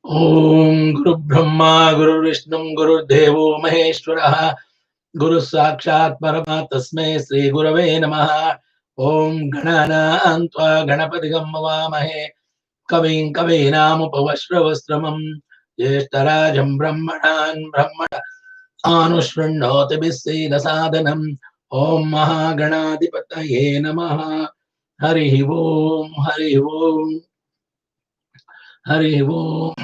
Om Guru Brahma Guru Vishnu Guru Devo Maheshwara Guru Sakshat Paramatasme Sri Gurave Namaha. Om Ganana Antva Ganapati Gammavamahe Kavin Kavinam Upavashravastramam Jeshtarajam Brahmanan Brahmana Anushvannoti Bisena Sadhanam. Om Mahaganadipataye Namaha. Hari Om Hari Om Hari Om.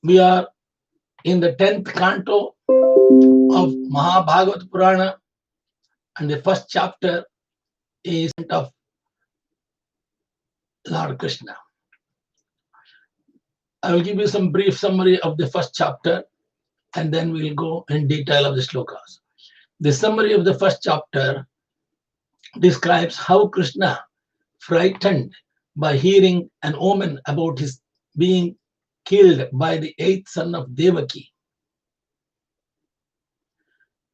We are in the 10th canto of Mahabhagavata Purana, and the first chapter is of Lord Krishna. I will give you some brief summary of the first chapter, and then we'll go in detail of the slokas. The summary of the first chapter describes how Krishna, frightened by hearing an omen about his being killed by the 8th son of Devaki.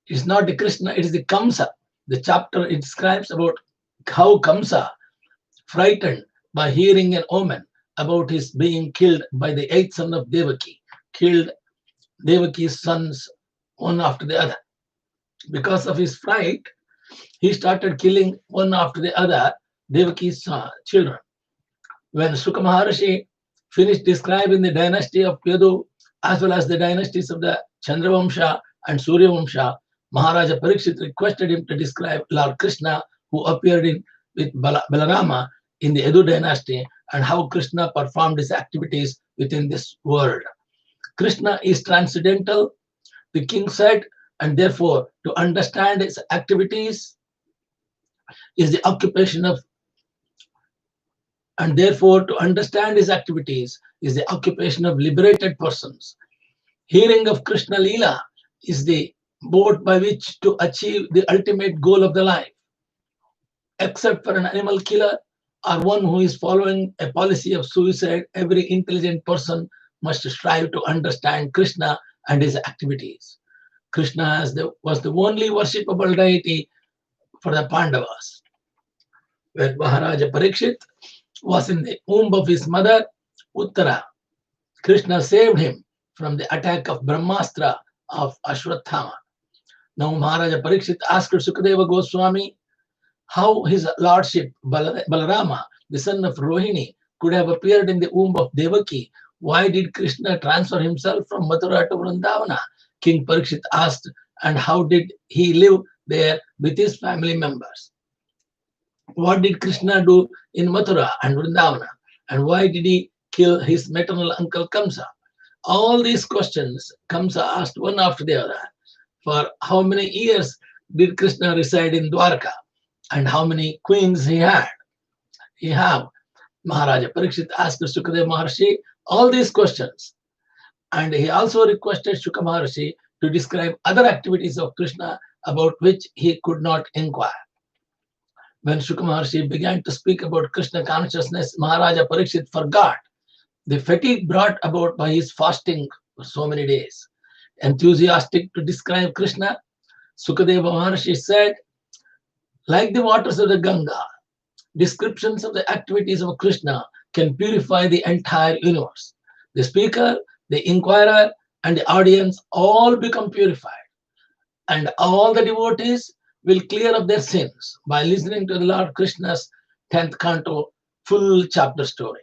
It's not the Krishna, it is the Kamsa. The chapter it describes about how Kamsa, frightened by hearing an omen about his being killed by the 8th son of Devaki, killed Devaki's sons one after the other. Because of his fright, he started killing one after the other Devaki's children. When Shuka Maharshi finished describing the dynasty of Yadu as well as the dynasties of the Chandravamsha and Suryavamsha, Maharaja Parikshit requested him to describe Lord Krishna, who appeared with Balarama in the Yadu dynasty, and how Krishna performed his activities within this world. Krishna is transcendental, the king said, and therefore to understand his activities is the occupation of liberated persons. Hearing of Krishna Leela is the boat by which to achieve the ultimate goal of the life. Except for an animal killer or one who is following a policy of suicide, every intelligent person must strive to understand Krishna and his activities. Krishna was the only worshipable deity for the Pandavas. When Maharaja Parikshit was in the womb of his mother, Uttara, Krishna saved him from the attack of Brahmastra of Ashwatthama. Now Maharaja Parikshit asked Sukadeva Goswami how his lordship Balarama, the son of Rohini, could have appeared in the womb of Devaki. Why did Krishna transfer himself from Mathura to Vrindavana? King Parikshit asked, and how did he live there with his family members? What did Krishna do in Mathura and Vrindavana? And why did he kill his maternal uncle Kamsa? All these questions Kamsa asked one after the other. For how many years did Krishna reside in Dwarka? And how many queens he had? Maharaja Parikshit asked Sukadeva Maharshi all these questions. And he also requested Shuka Maharshi to describe other activities of Krishna about which he could not inquire. When Shuka Maharshi began to speak about Krishna consciousness, Maharaja Parikshit forgot the fatigue brought about by his fasting for so many days. Enthusiastic to describe Krishna, Sukadeva Maharshi said, like the waters of the Ganga, descriptions of the activities of Krishna can purify the entire universe. The speaker, the inquirer, and the audience all become purified. And all the devotees will clear up their sins by listening to the Lord Krishna's 10th canto full chapter story.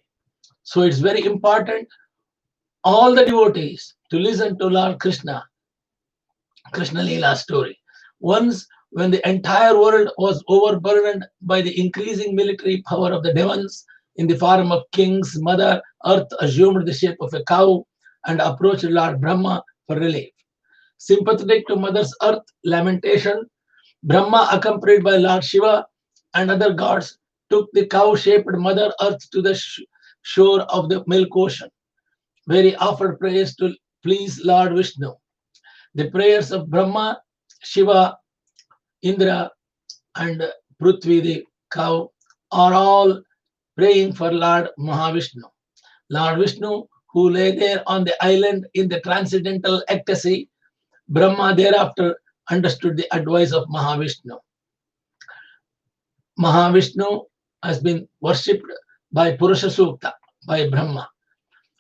So it's very important, all the devotees, to listen to Lord Krishna Leela story. Once, when the entire world was overburdened by the increasing military power of the demons in the form of kings, Mother Earth assumed the shape of a cow and approached Lord Brahma for relief. Sympathetic to Mother Earth's lamentation, Brahma, accompanied by Lord Shiva and other gods, took the cow-shaped Mother Earth to the shore of the milk ocean, where he offered prayers to please Lord Vishnu. The prayers of Brahma, Shiva, Indra, and Prithvi, the cow, are all praying for Lord Mahavishnu. Lord Vishnu, who lay there on the island in the transcendental ecstasy, Brahma thereafter understood the advice of Mahavishnu. Mahavishnu has been worshipped by Purusha Sukta. by Brahma.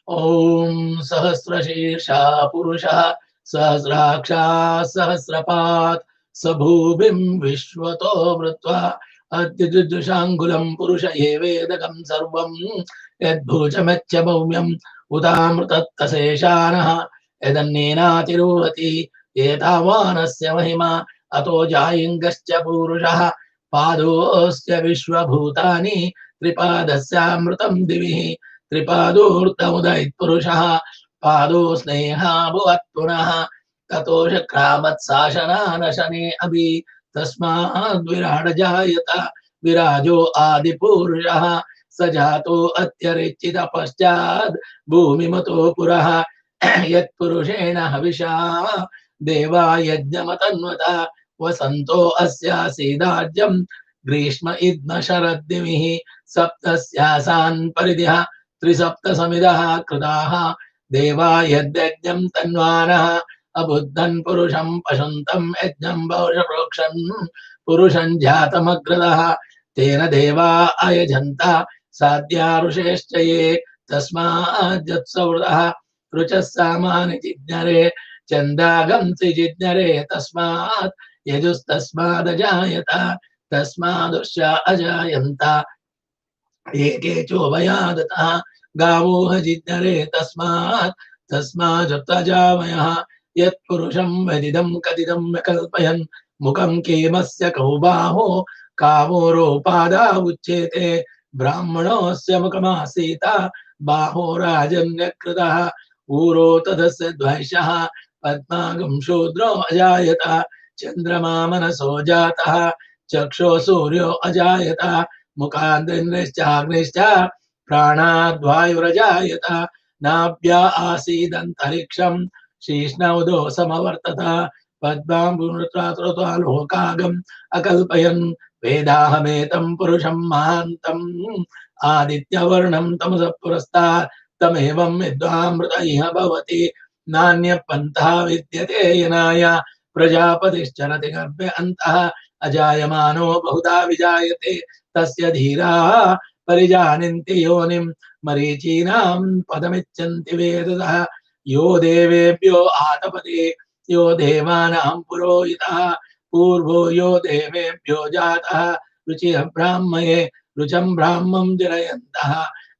Om Sahasrashirsha Purusha Sahasraksha Sahasrapat Sabhubim Vishwato Vritva Adyajushangulam Purusha Yevedakam Sarvam Yadbhujamaccha Bhaumyam Udamrutattaseshanaha Yadannenatiruhati Yetavanasya Mahima Ato Jayangascha Purusha Padosya Vishwabhutani Tripadasya Divi त्रिपादोर्धमुदयः पुरुषः पादो स्नेहाभुवत् पुनः ततो शक्रामत्शासनानशने अभि तस्माद् जायत विराजो आदिपुरुषः स जातो अत्यरिचित पश्चाद् भूमिमतो पुरः यत्पुरुषेण हविषा देवा यज्ञमतन्वता वसन्तो अस्यासीदाज्यम् ग्रीष्म इद्म शरद्दिमिः सप्तस्यासान् परिधिः त्रिसप्त समिदः कृताः देवा यद्यज्ञं तन्वानः अबुद्धन् पुरुषं पशुन्तं यज्ञं पौरुषप्रोक्षन् पुरुषं जातमग्रदः तेन देवा अयजन्त साध्या ऋषेश्च ये तस्माज्जत्सवृतः ऋचः सामानि जिज्ञरे चन्दागंसि जिज्ञरे तस्मात् यजुस्तस्मादजायत तस्मादुश्च अजायन्त एके चोभयादतः गावो जिज्ञरे तस्मात् तस्माज्जजामयः यत्पुरुषं वदिदं कथितं विकल्पयन् मुखं केमस्य कौ बाहो कामोरोपादा उच्येते ब्राह्मणोऽस्य मुखमासीत बाहो राजन्यकृतः ऊरो तदस्य द्वैषः पद्मागं शूद्रो अजायत चन्द्रमा मनसो जातः चक्षो सूर्यो अजायत मुखान्द्रिन्द्रिश्चाग्निश्च प्राणाद्वायुरजायत नाभ्या आसीदन्तरिक्षं शीष्णौदो समवर्तत पद्मां लोकागम् अकल्पयन् वेदाहमेतं पुरुषं महान्तम् आदित्यवर्णं तमसः पुरस्तात् तमेवं विद्वामृत इह भवति नान्यपन्थः विद्यते यनाय प्रजापतिश्चरति गर्भे अन्तः अजायमानो बहुधा विजायते तस्य धीराः परिजानन्ति योनिं मरीचीनां पदमिच्छन्ति वेदतः यो देवेभ्यो आतपते यो देवानां पुरोहितः पूर्वो यो देवेभ्यो जातः रुचिः ब्राह्मये रुचं ब्राह्मं जनयन्तः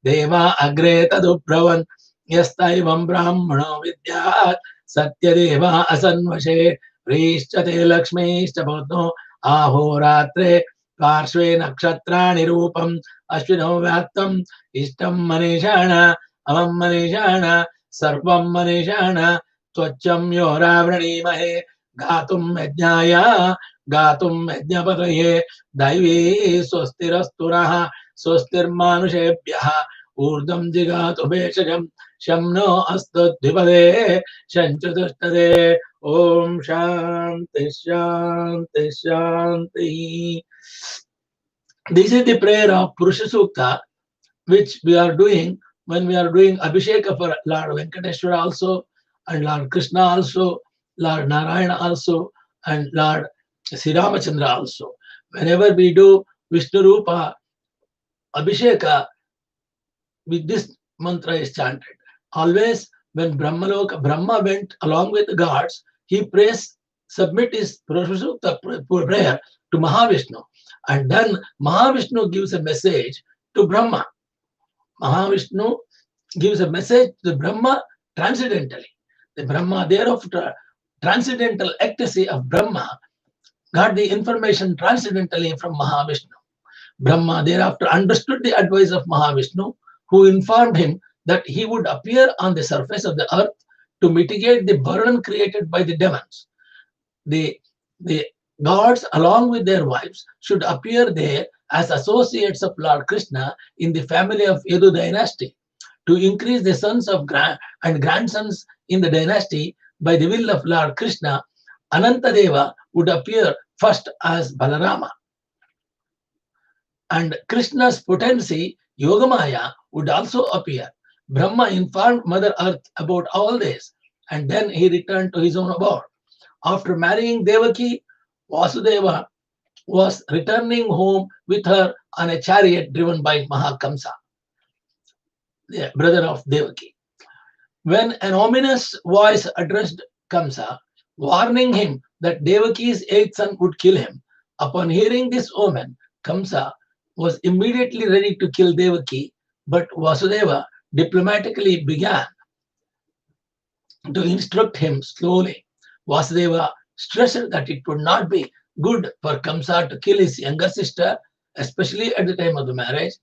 देवा अग्रे तदुब्रवन् यस्तैवं ब्राह्मणो विद्यात् सत्यदेवा असन्वशे प्रीश्च ते लक्ष्मीश्च बोधो आहोरात्रे पार्श्वे नक्षत्राणि रूपम् अश्विनौ व्यात्तम् इष्टं मनीषाण अमं मनीषाण सर्वं मनीषाण त्वच्चं यो रावृणीमहे गातुं यज्ञाय गातुं यज्ञपतये दैवी स्वस्तिरस्तु नः स्वस्तिर्मानुषेभ्यः ऊर्ध्वं जिगातु भेषजं शं नो अस्तु द्विपदे शञ्चतुष्टदे ओम शांति शांति शांति. This is the prayer of Purusha Sukta, which we are doing when we are doing Abhisheka for Lord Venkateshwara also, and Lord Krishna also, Lord Narayana also, and Lord Sri Ramachandra also. Whenever we do Vishnu Rupa Abhisheka, with this mantra is chanted. Always when Brahma went along with the gods, he submit his Purusha prayer to Mahavishnu. And then Mahavishnu gives a message to Brahma. Mahavishnu gives a message to Brahma transcendentally. The Brahma, thereafter, transcendental ecstasy of Brahma, got the information transcendentally from Mahavishnu. Brahma thereafter understood the advice of Mahavishnu, who informed him that he would appear on the surface of the earth to mitigate the burden created by the demons. The gods, along with their wives, should appear there as associates of Lord Krishna in the family of Yadu dynasty. To increase the sons of and grandsons in the dynasty by the will of Lord Krishna, Anantadeva would appear first as Balarama. And Krishna's potency, Yogamaya, would also appear. Brahma informed Mother Earth about all this, and then he returned to his own abode. After marrying Devaki, Vasudeva was returning home with her on a chariot driven by Kamsa. the brother of Devaki. When an ominous voice addressed Kamsa, warning him that Devaki's eighth son would kill him, upon hearing this omen, Kamsa was immediately ready to kill Devaki, but Vasudeva diplomatically began to instruct him slowly. Vasudeva stressed that it would not be good for Kamsa to kill his younger sister, especially at the time of the marriage.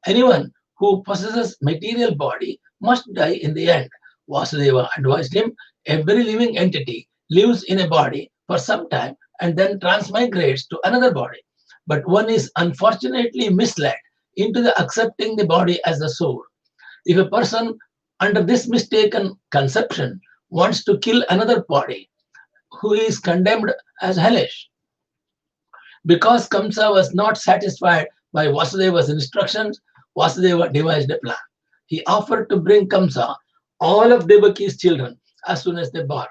Anyone who possesses material body must die in the end. Vasudeva advised him, every living entity lives in a body for some time and then transmigrates to another body. But one is unfortunately misled into the accepting the body as the soul. If a person under this mistaken conception wants to kill another body, who is condemned as hellish. Because Kamsa was not satisfied by Vasudeva's instructions, Vasudeva devised a plan. He offered to bring Kamsa all of Devaki's children as soon as they born,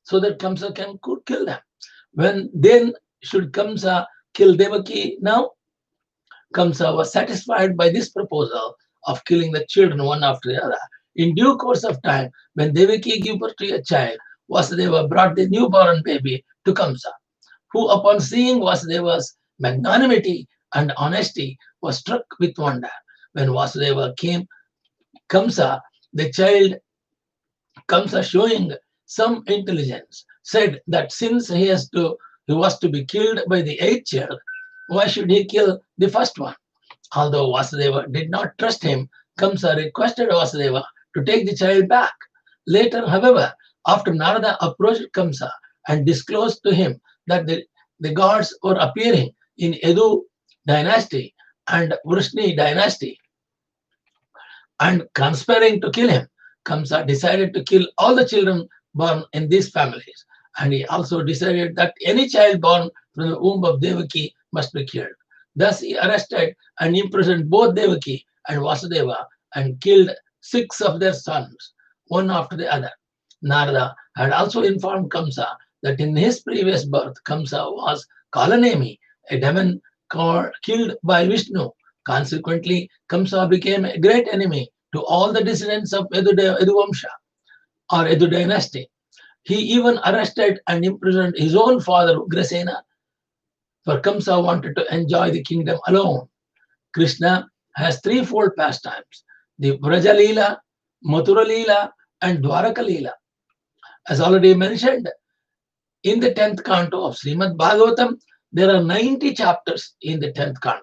so that Kamsa could kill them. When then should Kamsa kill Devaki now? Kamsa was satisfied by this proposal of killing the children one after the other. In due course of time, when Devaki gave birth to a child, Vasudeva brought the newborn baby to Kamsa, who upon seeing Vasudeva's magnanimity and honesty was struck with wonder. When Vasudeva came, Kamsa, the child, Kamsa showing some intelligence, said that since he was to be killed by the eighth child, why should he kill the first one? Although Vasudeva did not trust him, Kamsa requested Vasudeva to take the child back. Later, however, after Narada approached Kamsa and disclosed to him that the gods were appearing in Edu dynasty and Vrishni dynasty and conspiring to kill him, Kamsa decided to kill all the children born in these families. And he also decided that any child born from the womb of Devaki must be killed. Thus he arrested and imprisoned both Devaki and Vasudeva and killed 6 of their sons, one after the other. Narada had also informed Kamsa that in his previous birth, Kamsa was Kalanemi, a demon killed by Vishnu. Consequently, Kamsa became a great enemy to all the descendants of Edu Vamsha or Edu dynasty. He even arrested and imprisoned his own father, Ugrasena, for Kamsa wanted to enjoy the kingdom alone. Krishna has threefold pastimes, the Vraja Leela, Mathura Leela, and Dwaraka Leela. As already mentioned, in the 10th canto of Srimad Bhagavatam, there are 90 chapters in the 10th canto,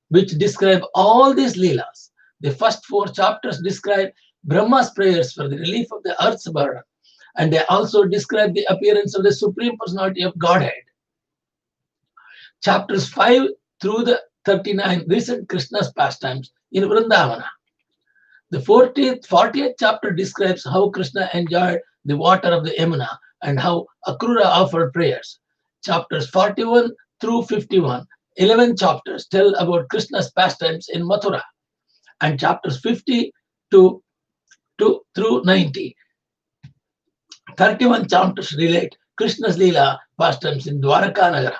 which describe all these Leelas. The first 4 chapters describe Brahma's prayers for the relief of the earth's burden, and they also describe the appearance of the Supreme Personality of Godhead. Chapters 5 through the 39 recent Krishna's pastimes in Vrindavana. The 40th chapter describes how Krishna enjoyed the water of the Yamuna and how Akrura offered prayers. Chapters 41 through 51, 11 chapters tell about Krishna's pastimes in Mathura, and chapters 50 through 90, 31 chapters relate Krishna's Leela pastimes in Dwaraka Nagara.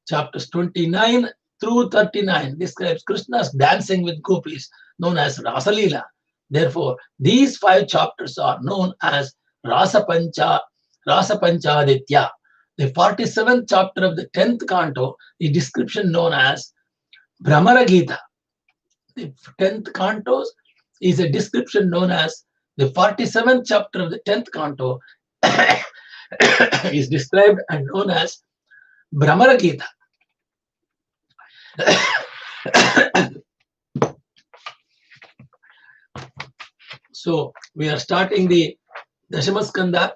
Chapters 29 through 39 describes Krishna's dancing with gopis, known as Rasa Leela. Therefore, these 5 chapters are known as Rasa Panchaditya. The 47th chapter of the 10th canto is description known as Brahmara Gita. The 10th canto is a description known as the 47th chapter of the 10th canto is described and known as Brahmara Gita. So we are starting the Dashamaskanda.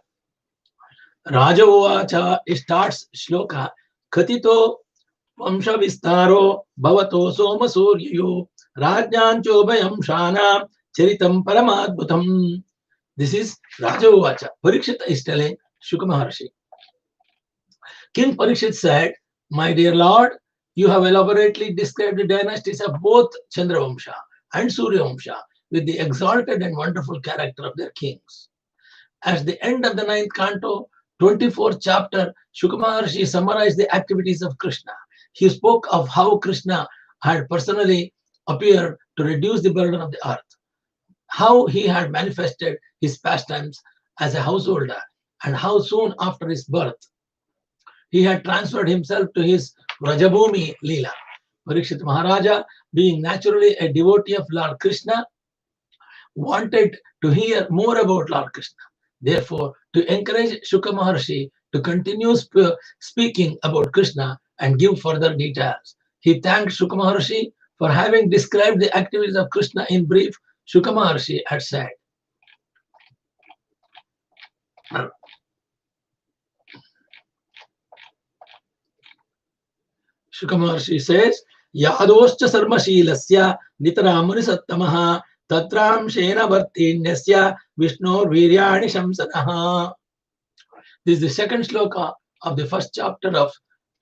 Raja Uvacha starts shloka Khatito Vamsha Vistaro Bhavato Soma Suryo Rajnancho Bayam Shana Charitam Paramadbhutam. This is Raja Uvacha. Parikshit is telling Shuka Maharshi. King Parikshit said, my dear Lord, you have elaborately described the dynasties of both Chandravamsha and Suryavamsha with the exalted and wonderful character of their kings. At the end of the 9th canto, 24th chapter, Shuka Maharshi summarized the activities of Krishna. He spoke of how Krishna had personally appeared to reduce the burden of the earth. how he had manifested his pastimes as a householder, and how soon after his birth he had transferred himself to his Rajabhumi Leela. Parikshit Maharaja, being naturally a devotee of Lord Krishna, wanted to hear more about Lord Krishna. Therefore, to encourage Shuka Maharshi to continue speaking about Krishna and give further details, he thanked Shuka Maharshi for having described the activities of Krishna in brief. Shuka Maharshi had said, Shuka Maharshi says, Yadoscha sarmashilasya nitaramuni sattamaha tatram shena vartinyasya Vishnu viryani shamsanaha. This is the second shloka of the first chapter of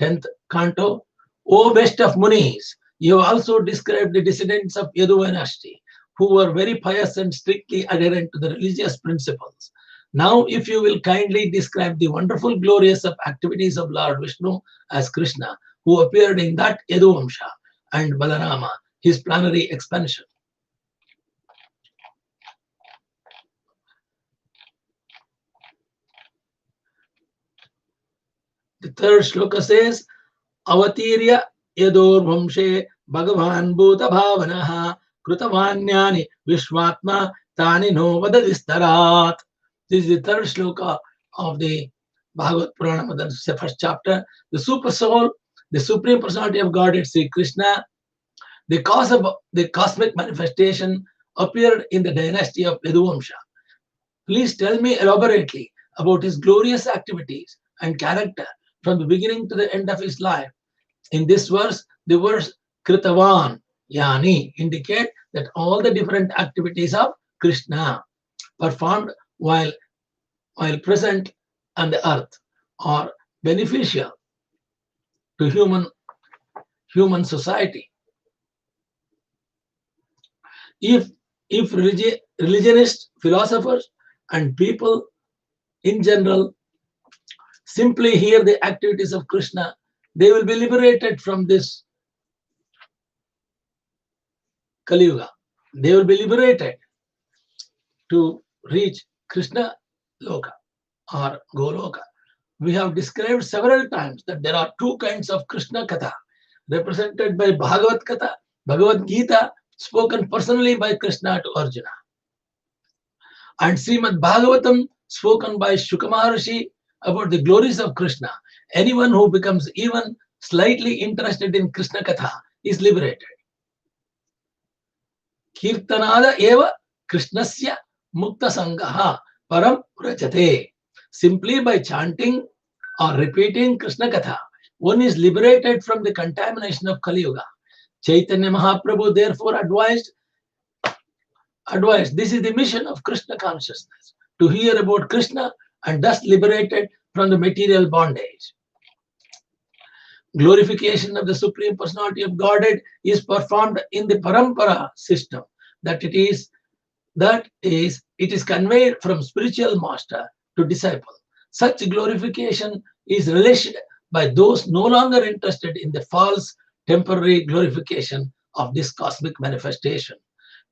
10th canto. O best of Munis, you have also described the descendants of Yadu dynasty, who were very pious and strictly adherent to the religious principles. Now, if you will kindly describe the wonderful, glorious of activities of Lord Vishnu as Krishna, who appeared in that Yadu Vamsha, and Balarama, his planetary expansion. The third shloka says, Avatirya Yadur Vamshe Bhagavan Bhuta Bhavanaha Krutavanyani Vishwatma Tani no Vadadistarat. This is the third shloka of the Bhagavad Purana, the first chapter. The super soul, the supreme personality of Godhead, Sri Krishna, the cause of the cosmic manifestation, appeared in the dynasty of Yaduvamsha. Please tell me elaborately about his glorious activities and character from the beginning to the end of his life. In this verse, the words Kritavan, Yani indicate that all the different activities of Krishna performed while present on the earth are beneficial to human society. If religionists, philosophers, and people in general simply hear the activities of Krishna, they will be liberated from this Kali Yuga. They will be liberated to reach Krishna Loka or Goloka. We have described several times that there are two kinds of Krishna Katha, represented by Bhagavad Katha, Bhagavad Gita, spoken personally by Krishna to Arjuna, and Srimad Bhagavatam, spoken by Shuka Maharshi about the glories of Krishna. Anyone who becomes even slightly interested in Krishna Katha is liberated. Kirtanada eva Krishnasya Mukta Sangaha Param Rajate. Simply by chanting or repeating Krishna Katha, one is liberated from the contamination of Kali Yuga. Chaitanya Mahaprabhu therefore advised, this is the mission of Krishna consciousness, to hear about Krishna and thus liberated from the material bondage. Glorification of the Supreme Personality of Godhead is performed in the Parampara system, it is conveyed from spiritual master to disciple. Such glorification is relished by those no longer interested in the false temporary glorification of this cosmic manifestation.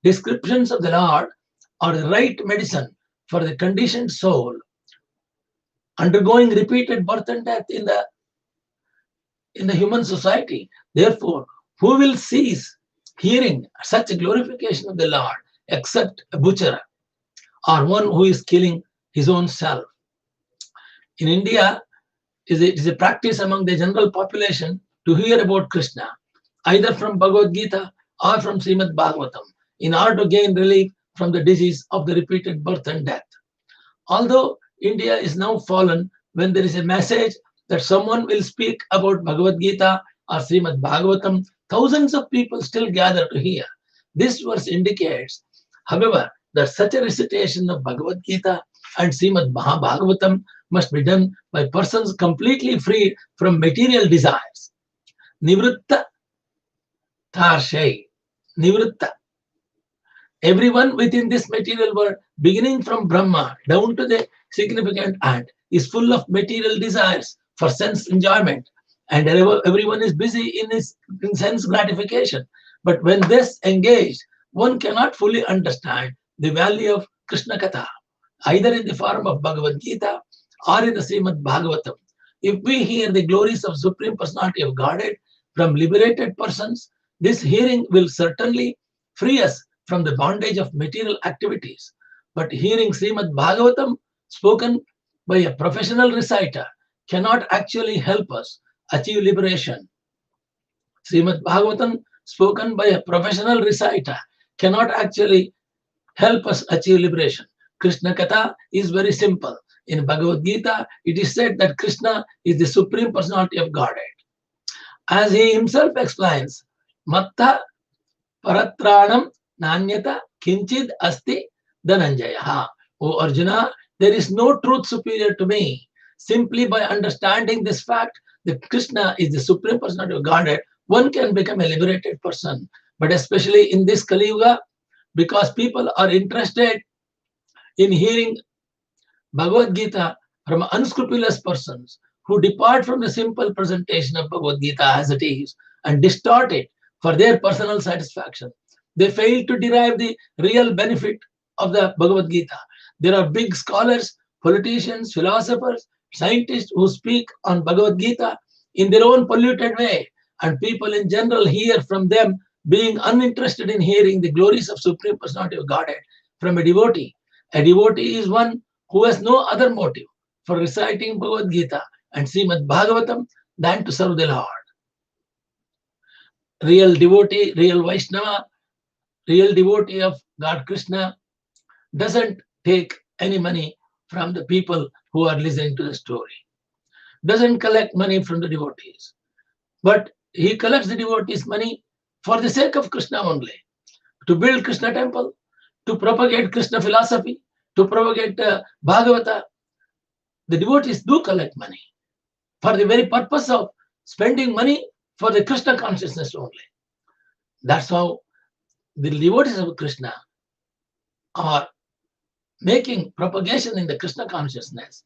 Descriptions of the Lord are the right medicine for the conditioned soul undergoing repeated birth and death in the human society. Therefore, who will cease hearing such a glorification of the Lord except a butcher or one who is killing his own self? In India, it is a practice among the general population to hear about Krishna, either from Bhagavad Gita or from Srimad Bhagavatam, in order to gain relief from the disease of the repeated birth and death. Although India is now fallen, when there is a message that someone will speak about Bhagavad Gita or Srimad Bhagavatam, thousands of people still gather to hear. This verse indicates, however, that such a recitation of Bhagavad Gita and Srimad Bhagavatam must be done by persons completely freed from material desires. Nivritta Tarshay. Nivritta. Everyone within this material world, beginning from Brahma down to the significant ant, is full of material desires for sense enjoyment, and everyone is busy in sense gratification. But when this engaged, one cannot fully understand the value of Krishna Katha, either in the form of Bhagavad Gita or in the Srimad Bhagavatam. If we hear the glories of Supreme Personality of Godhead from liberated persons, this hearing will certainly free us from the bondage of material activities. But hearing Srimad Bhagavatam spoken by a professional reciter cannot actually help us achieve liberation. Srimad Bhagavatam spoken by a professional reciter cannot actually help us achieve liberation. Krishna Katha is very simple. In Bhagavad Gita, it is said that Krishna is the Supreme Personality of Godhead. As he himself explains, Matta Paratranam Nanyata Kinchid Asti Dhananjaya. O Arjuna, there is no truth superior to me. Simply by understanding this fact that Krishna is the Supreme Personality of Godhead, one can become a liberated person. But especially in this Kali Yuga, because people are interested in hearing Bhagavad Gita from unscrupulous persons who depart from the simple presentation of Bhagavad Gita as it is and distort it for their personal satisfaction. They fail to derive the real benefit of the Bhagavad Gita. There are big scholars, politicians, philosophers, scientists who speak on Bhagavad Gita in their own polluted way, and people in general hear from them being uninterested in hearing the glories of Supreme Personality of Godhead from a devotee. A devotee is one who has no other motive for reciting Bhagavad Gita and Srimad Bhagavatam than to serve the Lord. Real devotee, real Vaishnava, real devotee of God Krishna doesn't take any money from the people who are listening to the story, doesn't collect money from the devotees, but he collects the devotees' money for the sake of Krishna only, to build Krishna temple, to propagate Krishna philosophy, to propagate Bhagavata. The devotees do collect money for the very purpose of spending money for the Krishna consciousness only. That's how the devotees of Krishna are making propagation in the Krishna consciousness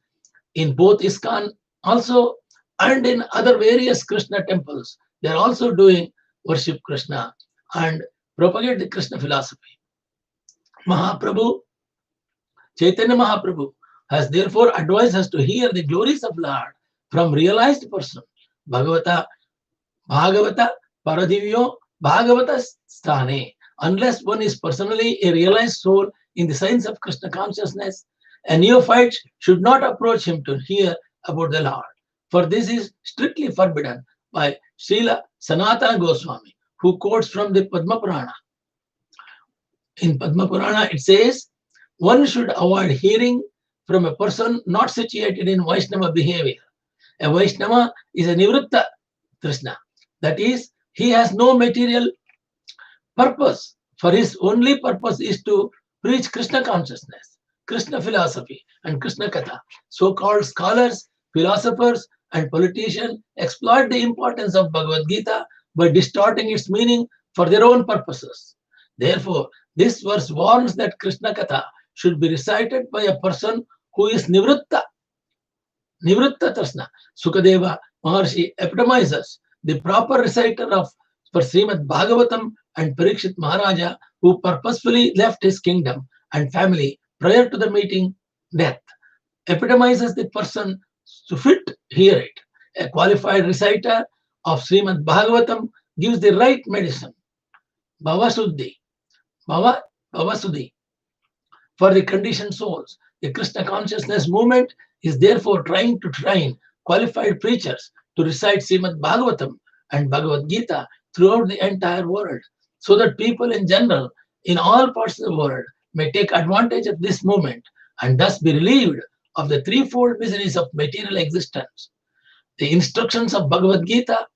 in both ISKCON also and in other various Krishna temples. They are also doing worship Krishna and propagate the Krishna philosophy. Mahaprabhu, Chaitanya Mahaprabhu, has therefore advised us to hear the glories of Lord from realized person. Bhagavata Paradivyo Bhagavata Sthane. Unless one is personally a realized soul in the science of Krishna consciousness, a neophyte should not approach him to hear about the Lord. For this is strictly forbidden by Srila Sanatana Goswami, who quotes from the Padma Purana. In Padma Purana, it says, one should avoid hearing from a person not situated in Vaishnava behavior. A Vaishnava is a Nivritta Krishna. That is, he has no material purpose. For his only purpose is to preach Krishna consciousness, Krishna philosophy, and Krishna Katha. So-called scholars, philosophers, and politicians exploit the importance of Bhagavad Gita by distorting its meaning for their own purposes. Therefore, this verse warns that Krishna Katha should be recited by a person who is Nivritta Trishna. Sukadeva Maharshi epitomizes the proper reciter for Srimad Bhagavatam and Parikshit Maharaja, who purposefully left his kingdom and family prior to the meeting death. Epitomizes the person to fit hear it. A qualified reciter of Srimad Bhagavatam gives the right medicine, Bhavasuddhi, for the conditioned souls. The Krishna consciousness movement is therefore trying to train qualified preachers to recite Srimad Bhagavatam and Bhagavad Gita throughout the entire world, so that people in general in all parts of the world may take advantage of this movement and thus be relieved of the threefold miseries of material existence. The instructions of Bhagavad Gita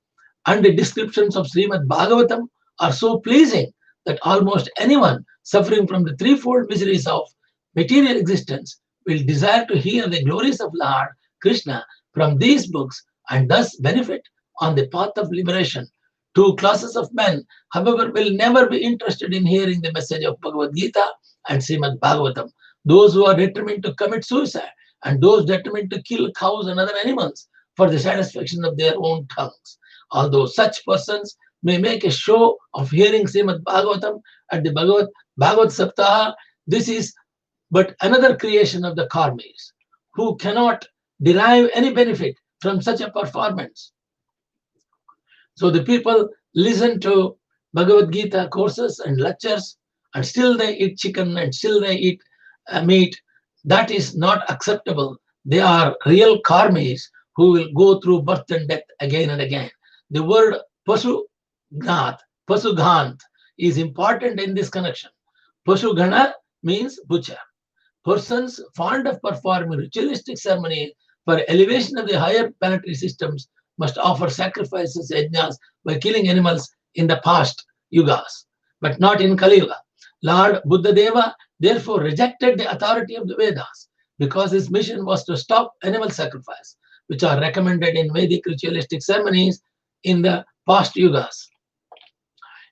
and the descriptions of Srimad Bhagavatam are so pleasing that almost anyone suffering from the threefold miseries of material existence will desire to hear the glories of Lord Krishna from these books and thus benefit on the path of liberation. Two classes of men, however, will never be interested in hearing the message of Bhagavad Gita and Srimad Bhagavatam. Those who are determined to commit suicide and those determined to kill cows and other animals for the satisfaction of their own tongues. Although such persons may make a show of hearing Srimad Bhagavatam at the Bhagavad Saptaha, This is but another creation of the karmis, who cannot derive any benefit from such a performance. So the people listen to Bhagavad Gita courses and lectures, and still they eat chicken and still they eat meat. That is not acceptable. They are real karmis who will go through birth and death again and again. The word Pasughat, Pasugant is important in this connection. Pasugana means butcher. Persons fond of performing ritualistic ceremonies for elevation of the higher planetary systems must offer sacrifices, yajnas, by killing animals in the past yugas, but not in Kali Yuga. Lord Buddhadeva therefore rejected the authority of the Vedas because his mission was to stop animal sacrifice, which are recommended in Vedic ritualistic ceremonies in the past yugas.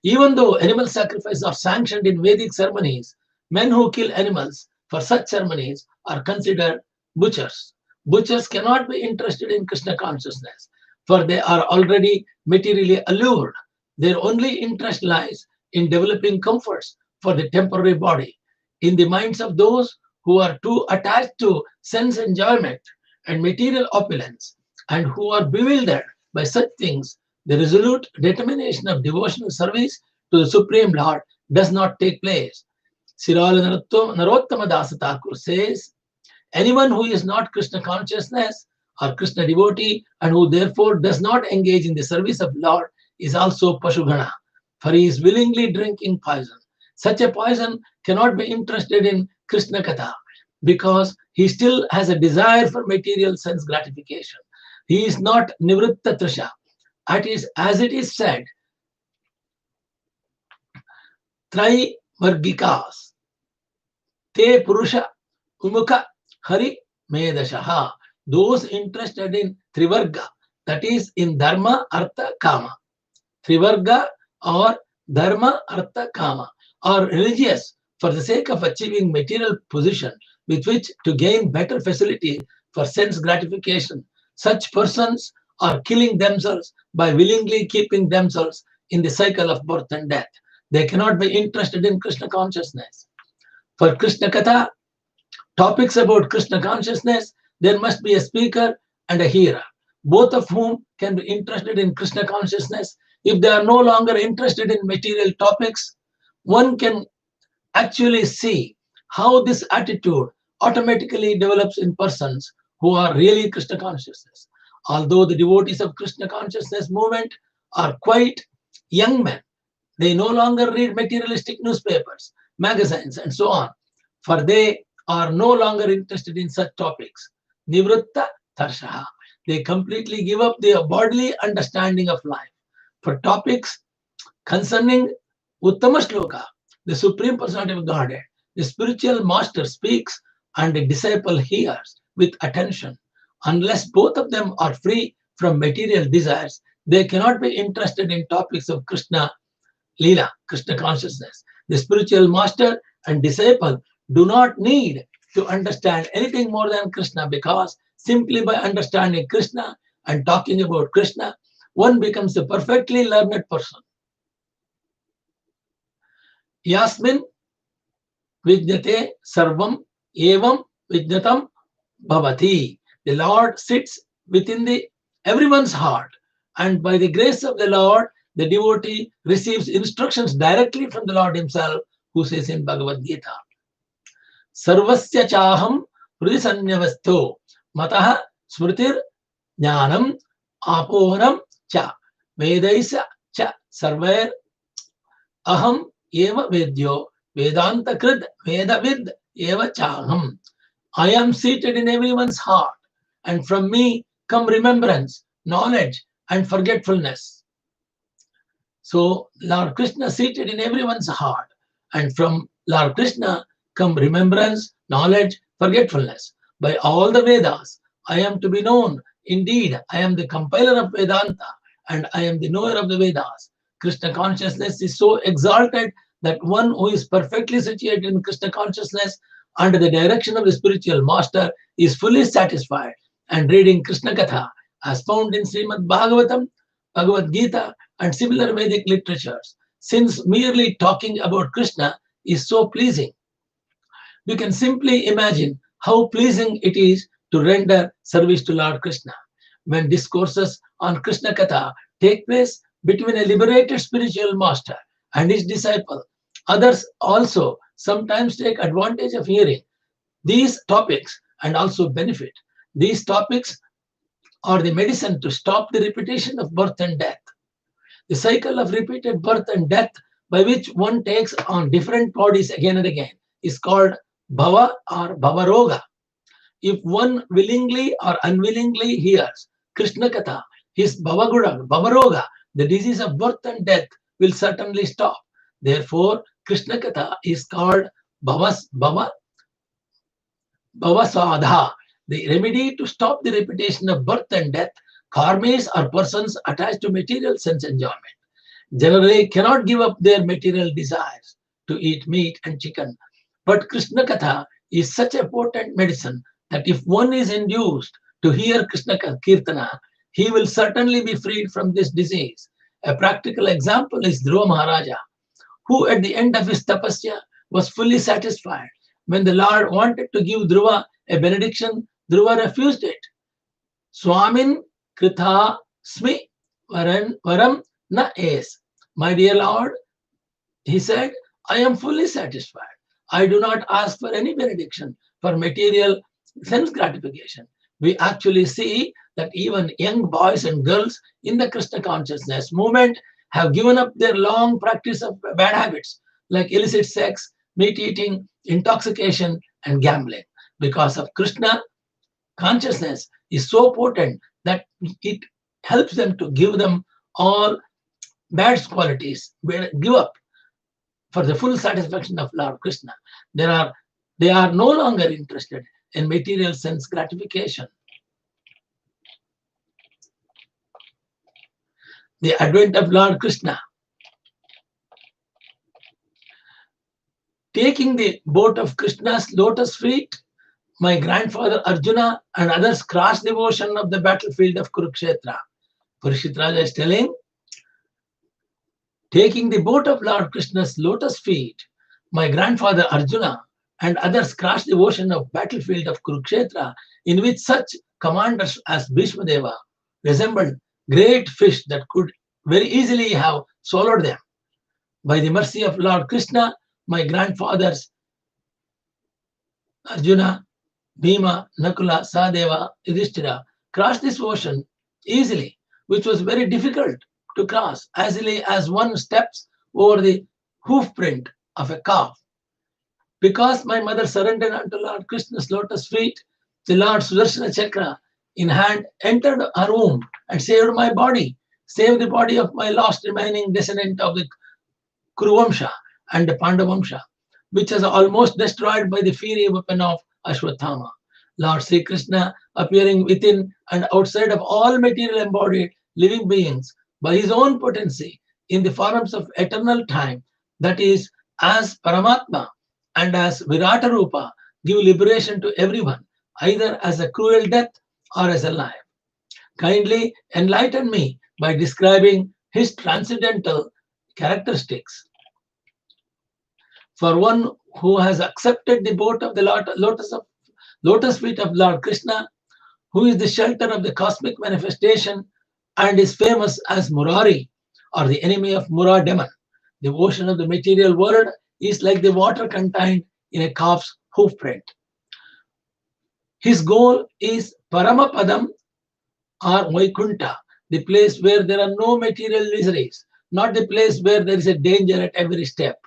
Even though animal sacrifice are sanctioned in Vedic ceremonies, men who kill animals for such ceremonies are considered butchers. Butchers cannot be interested in Krishna consciousness, for they are already materially allured. Their only interest lies in developing comforts for the temporary body. In the minds of those who are too attached to sense enjoyment and material opulence, and who are bewildered by such things, the resolute determination of devotional service to the Supreme Lord does not take place. Sirala Narottama Dasa Thakur says, anyone who is not Krishna consciousness or Krishna devotee and who therefore does not engage in the service of Lord is also Pashugana, for he is willingly drinking poison. Such a poison cannot be interested in Krishna Katha because he still has a desire for material sense gratification. He is not Nivritta Trisha. As it is said, Trai Vargikas, Te Purusha Umukha Hari Medashaha. Those interested in Trivarga, that is in Dharma, Artha, Kama. Trivarga or Dharma, Artha, Kama are religious for the sake of achieving material position with which to gain better facility for sense gratification. Such persons are killing themselves by willingly keeping themselves in the cycle of birth and death. They cannot be interested in Krishna consciousness. For Krishna Katha, topics about Krishna consciousness, there must be a speaker and a hearer, both of whom can be interested in Krishna consciousness. If they are no longer interested in material topics, one can actually see how this attitude automatically develops in persons who are really Krishna consciousness. Although the devotees of Krishna consciousness movement are quite young men, they no longer read materialistic newspapers, magazines, and so on, for they are no longer interested in such topics. Nivritta Tarshaha. They completely give up their bodily understanding of life. For topics concerning Uttama Shloka, the Supreme Personality of Godhead, the spiritual master speaks and the disciple hears with attention. Unless both of them are free from material desires, they cannot be interested in topics of Krishna Leela, Krishna consciousness. The spiritual master and disciple do not need to understand anything more than Krishna, because simply by understanding Krishna and talking about Krishna, one becomes a perfectly learned person. Yasmin Vijnate Sarvam Evam Vijnatam Bhavati. The Lord sits within everyone's heart, and by the grace of the Lord, the devotee receives instructions directly from the Lord himself, who says in Bhagavad Gita, Sarvasya chaham hridisanyavasto matah smritir jnanam apohanam cha vedaisa cha sarvair aham eva vedyo vedanta krid vedavid eva chaham. I am seated in everyone's heart, and from me come remembrance, knowledge, and forgetfulness. So Lord Krishna seated in everyone's heart, and from Lord Krishna come remembrance, knowledge, forgetfulness. By all the Vedas, I am to be known. Indeed, I am the compiler of Vedanta, and I am the knower of the Vedas. Krishna consciousness is so exalted that one who is perfectly situated in Krishna consciousness under the direction of the spiritual master is fully satisfied, and reading Krishna Katha as found in Srimad Bhagavatam, Bhagavad Gita, and similar Vedic literatures, since merely talking about Krishna is so pleasing. You can simply imagine how pleasing it is to render service to Lord Krishna. When discourses on Krishna Katha take place between a liberated spiritual master and his disciple, others also sometimes take advantage of hearing these topics and also benefit. These topics are the medicine to stop the repetition of birth and death. The cycle of repeated birth and death by which one takes on different bodies again and again is called bhava or bhavaroga. If one willingly or unwillingly hears Krishna Katha, his bhavaroga, the disease of birth and death, will certainly stop. Therefore, Krishna Katha is called bhavasadha, the remedy to stop the repetition of birth and death. Karmis are persons attached to material sense enjoyment generally cannot give up their material desires to eat meat and chicken. But Krishna Katha is such a potent medicine that if one is induced to hear Krishna Kirtana, he will certainly be freed from this disease. A practical example is Dhruva Maharaja, who at the end of his tapasya was fully satisfied. When the Lord wanted to give Dhruva a benediction, Dhruva refused it. Swamin Kritha Smi Varam Na Es. My dear Lord, he said, I am fully satisfied. I do not ask for any benediction for material sense gratification. We actually see that even young boys and girls in the Krishna consciousness movement have given up their long practice of bad habits like illicit sex, meat eating, intoxication, and gambling. Because of Krishna, consciousness is so potent that it helps them to give them all bad qualities, give up for the full satisfaction of Lord Krishna. They are no longer interested in material sense gratification. The advent of Lord Krishna. Taking the boat of Krishna's lotus feet, my grandfather Arjuna and others crossed the ocean of the battlefield of Kurukshetra. Parikshit Raja is telling, taking the boat of Lord Krishna's lotus feet, my grandfather Arjuna and others crossed the ocean of battlefield of Kurukshetra, in which such commanders as Bhishma Deva resembled great fish that could very easily have swallowed them. By the mercy of Lord Krishna, my grandfathers Arjuna, Bhima, Nakula, Sahadeva, Yudhishthira crossed this ocean easily, which was very difficult to cross, as easily as one steps over the hoof print of a calf. Because my mother surrendered unto Lord Krishna's lotus feet, the Lord Sudarshana Chakra in hand entered her womb and saved my body, saved the body of my last remaining descendant of the Kuruvamsha and the Pandavamsha, which was almost destroyed by the fiery weapon of Ashwathama. Lord Sri Krishna, appearing within and outside of all material embodied living beings by his own potency in the forms of eternal time, that is, as Paramatma and as Virata Rupa, give liberation to everyone, either as a cruel death or as a life. Kindly enlighten me by describing his transcendental characteristics. For one who has accepted the boat of the lotus feet of Lord Krishna, who is the shelter of the cosmic manifestation and is famous as Murari, or the enemy of Murademan, the ocean of the material world is like the water contained in a calf's hoof print. His goal is Paramapadam or Vaikunta, the place where there are no material miseries, not the place where there is a danger at every step.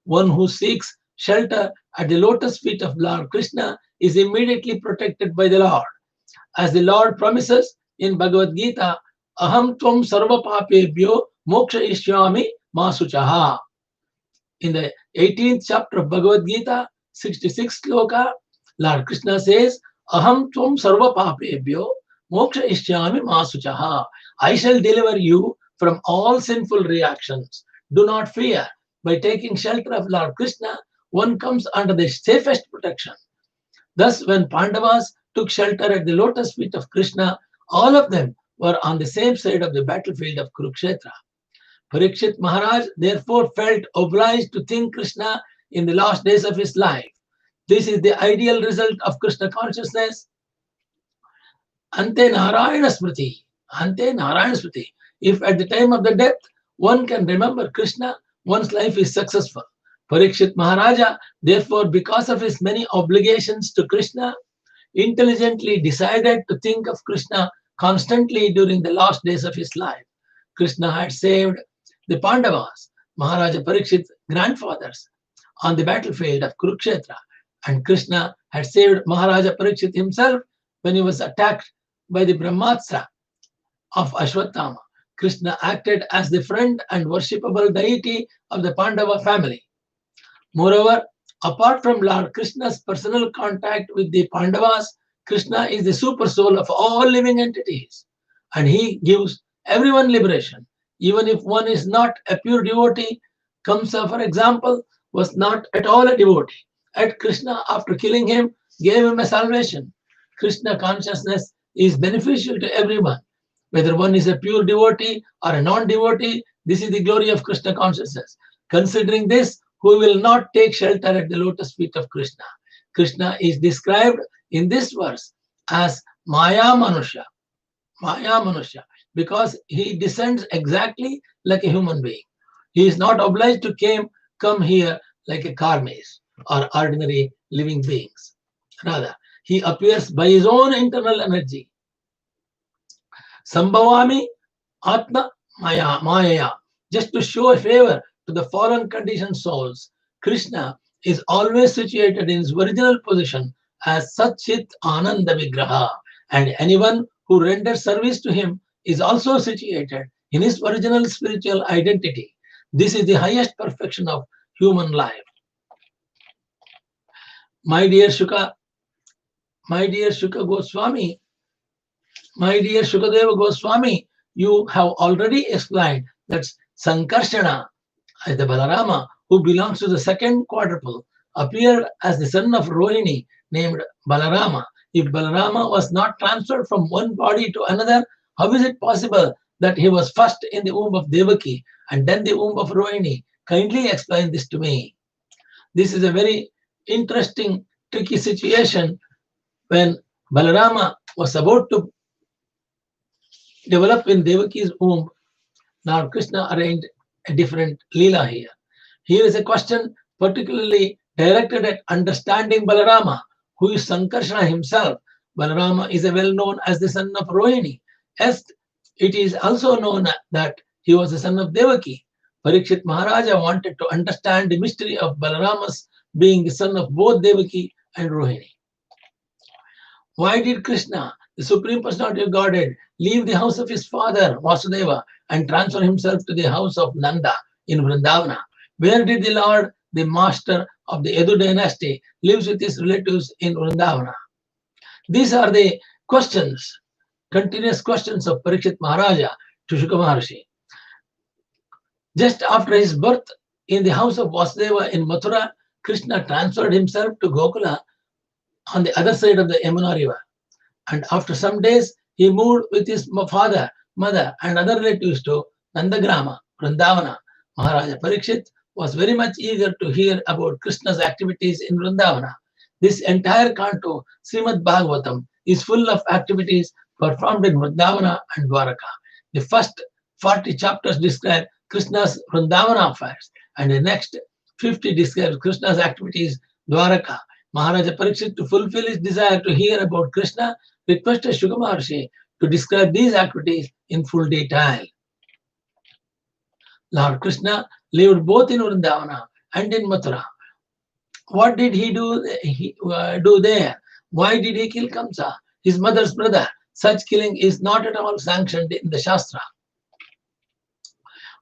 One who seeks shelter at the lotus feet of Lord Krishna is immediately protected by the Lord. As the Lord promises in Bhagavad Gita, Aham tvam sarva papebhyo moksha ishyami masuchaha. In the 18th chapter of Bhagavad Gita, 66th sloka, Lord Krishna says, Aham tvam sarva papebhyo moksha ishyami masuchaha. I shall deliver you from all sinful reactions. Do not fear. By taking shelter of Lord Krishna, one comes under the safest protection. Thus, when Pandavas took shelter at the lotus feet of Krishna, all of them were on the same side of the battlefield of Kurukshetra. Parikshit Maharaj therefore felt obliged to think Krishna in the last days of his life. This is the ideal result of Krishna consciousness. Ante Narayana Smriti. Ante Narayana Smriti. If at the time of the death one can remember Krishna, one's life is successful. Parikshit Maharaja, therefore, because of his many obligations to Krishna, intelligently decided to think of Krishna constantly during the last days of his life. Krishna had saved the Pandavas, Maharaja Parikshit's grandfathers, on the battlefield of Kurukshetra, and Krishna had saved Maharaja Parikshit himself when he was attacked by the Brahmastra of Ashwatthama. Krishna acted as the friend and worshipable deity of the Pandava family. Moreover, apart from Lord Krishna's personal contact with the Pandavas, Krishna is the super soul of all living entities, and he gives everyone liberation, even if one is not a pure devotee. Kamsa, for example, was not at all a devotee. Yet Krishna, after killing him, gave him a salvation. Krishna consciousness is beneficial to everyone. Whether one is a pure devotee or a non-devotee, this is the glory of Krishna consciousness. Considering this, who will not take shelter at the lotus feet of Krishna? Krishna is described in this verse as Maya Manusha, because he descends exactly like a human being. He is not obliged to come here like a karmis or ordinary living beings. Rather, he appears by his own internal energy. Sambhavami Atma Maya, just to show a favor to the fallen conditioned souls. Krishna is always situated in his original position as Satchit Ananda Vigraha, and anyone who renders service to him is also situated in his original spiritual identity. This is the highest perfection of human life. My dear Shuka Goswami, my dear Shukadeva Goswami, you have already explained that Sankarshana, as the Balarama, who belongs to the second quadruple, appeared as the son of Rohini named Balarama. If Balarama was not transferred from one body to another, how is it possible that he was first in the womb of Devaki and then the womb of Rohini? Kindly explain this to me. This is a very interesting, tricky situation. When Balarama was about to develop in Devaki's womb, now Krishna arranged a different Leela here. Here is a question particularly directed at understanding Balarama, who is Sankarshana himself. Balarama is well known as the son of Rohini. As it is also known that he was the son of Devaki. Parikshit Maharaja wanted to understand the mystery of Balarama's being the son of both Devaki and Rohini. Why did Krishna, the Supreme Personality of Godhead, leave the house of his father, Vasudeva, and transfer himself to the house of Nanda in Vrindavana? Where did the Lord, the master of the Edu dynasty, lives with his relatives in Vrindavana? These are the questions, continuous questions of Parikshit Maharaja to Shuka Maharshi. Just after his birth in the house of Vasudeva in Mathura, Krishna transferred himself to Gokula on the other side of the Yamuna river. And after some days, he moved with his father, mother, and other relatives to Nandagrama, Vrindavana. Maharaja Parikshit was very much eager to hear about Krishna's activities in Vrindavana. This entire canto, Srimad Bhagavatam, is full of activities performed in Vrindavana and Dwaraka. The first 40 chapters describe Krishna's Vrindavana affairs, and the next 50 describe Krishna's activities Dwaraka. Maharaja Parikshit, to fulfill his desire to hear about Krishna, requested Shuka Maharshi to describe these activities in full detail. Lord Krishna lived both in Vrindavana and in Mathura. What did he do there? Why did he kill Kamsa, his mother's brother? Such killing is not at all sanctioned in the Shastra.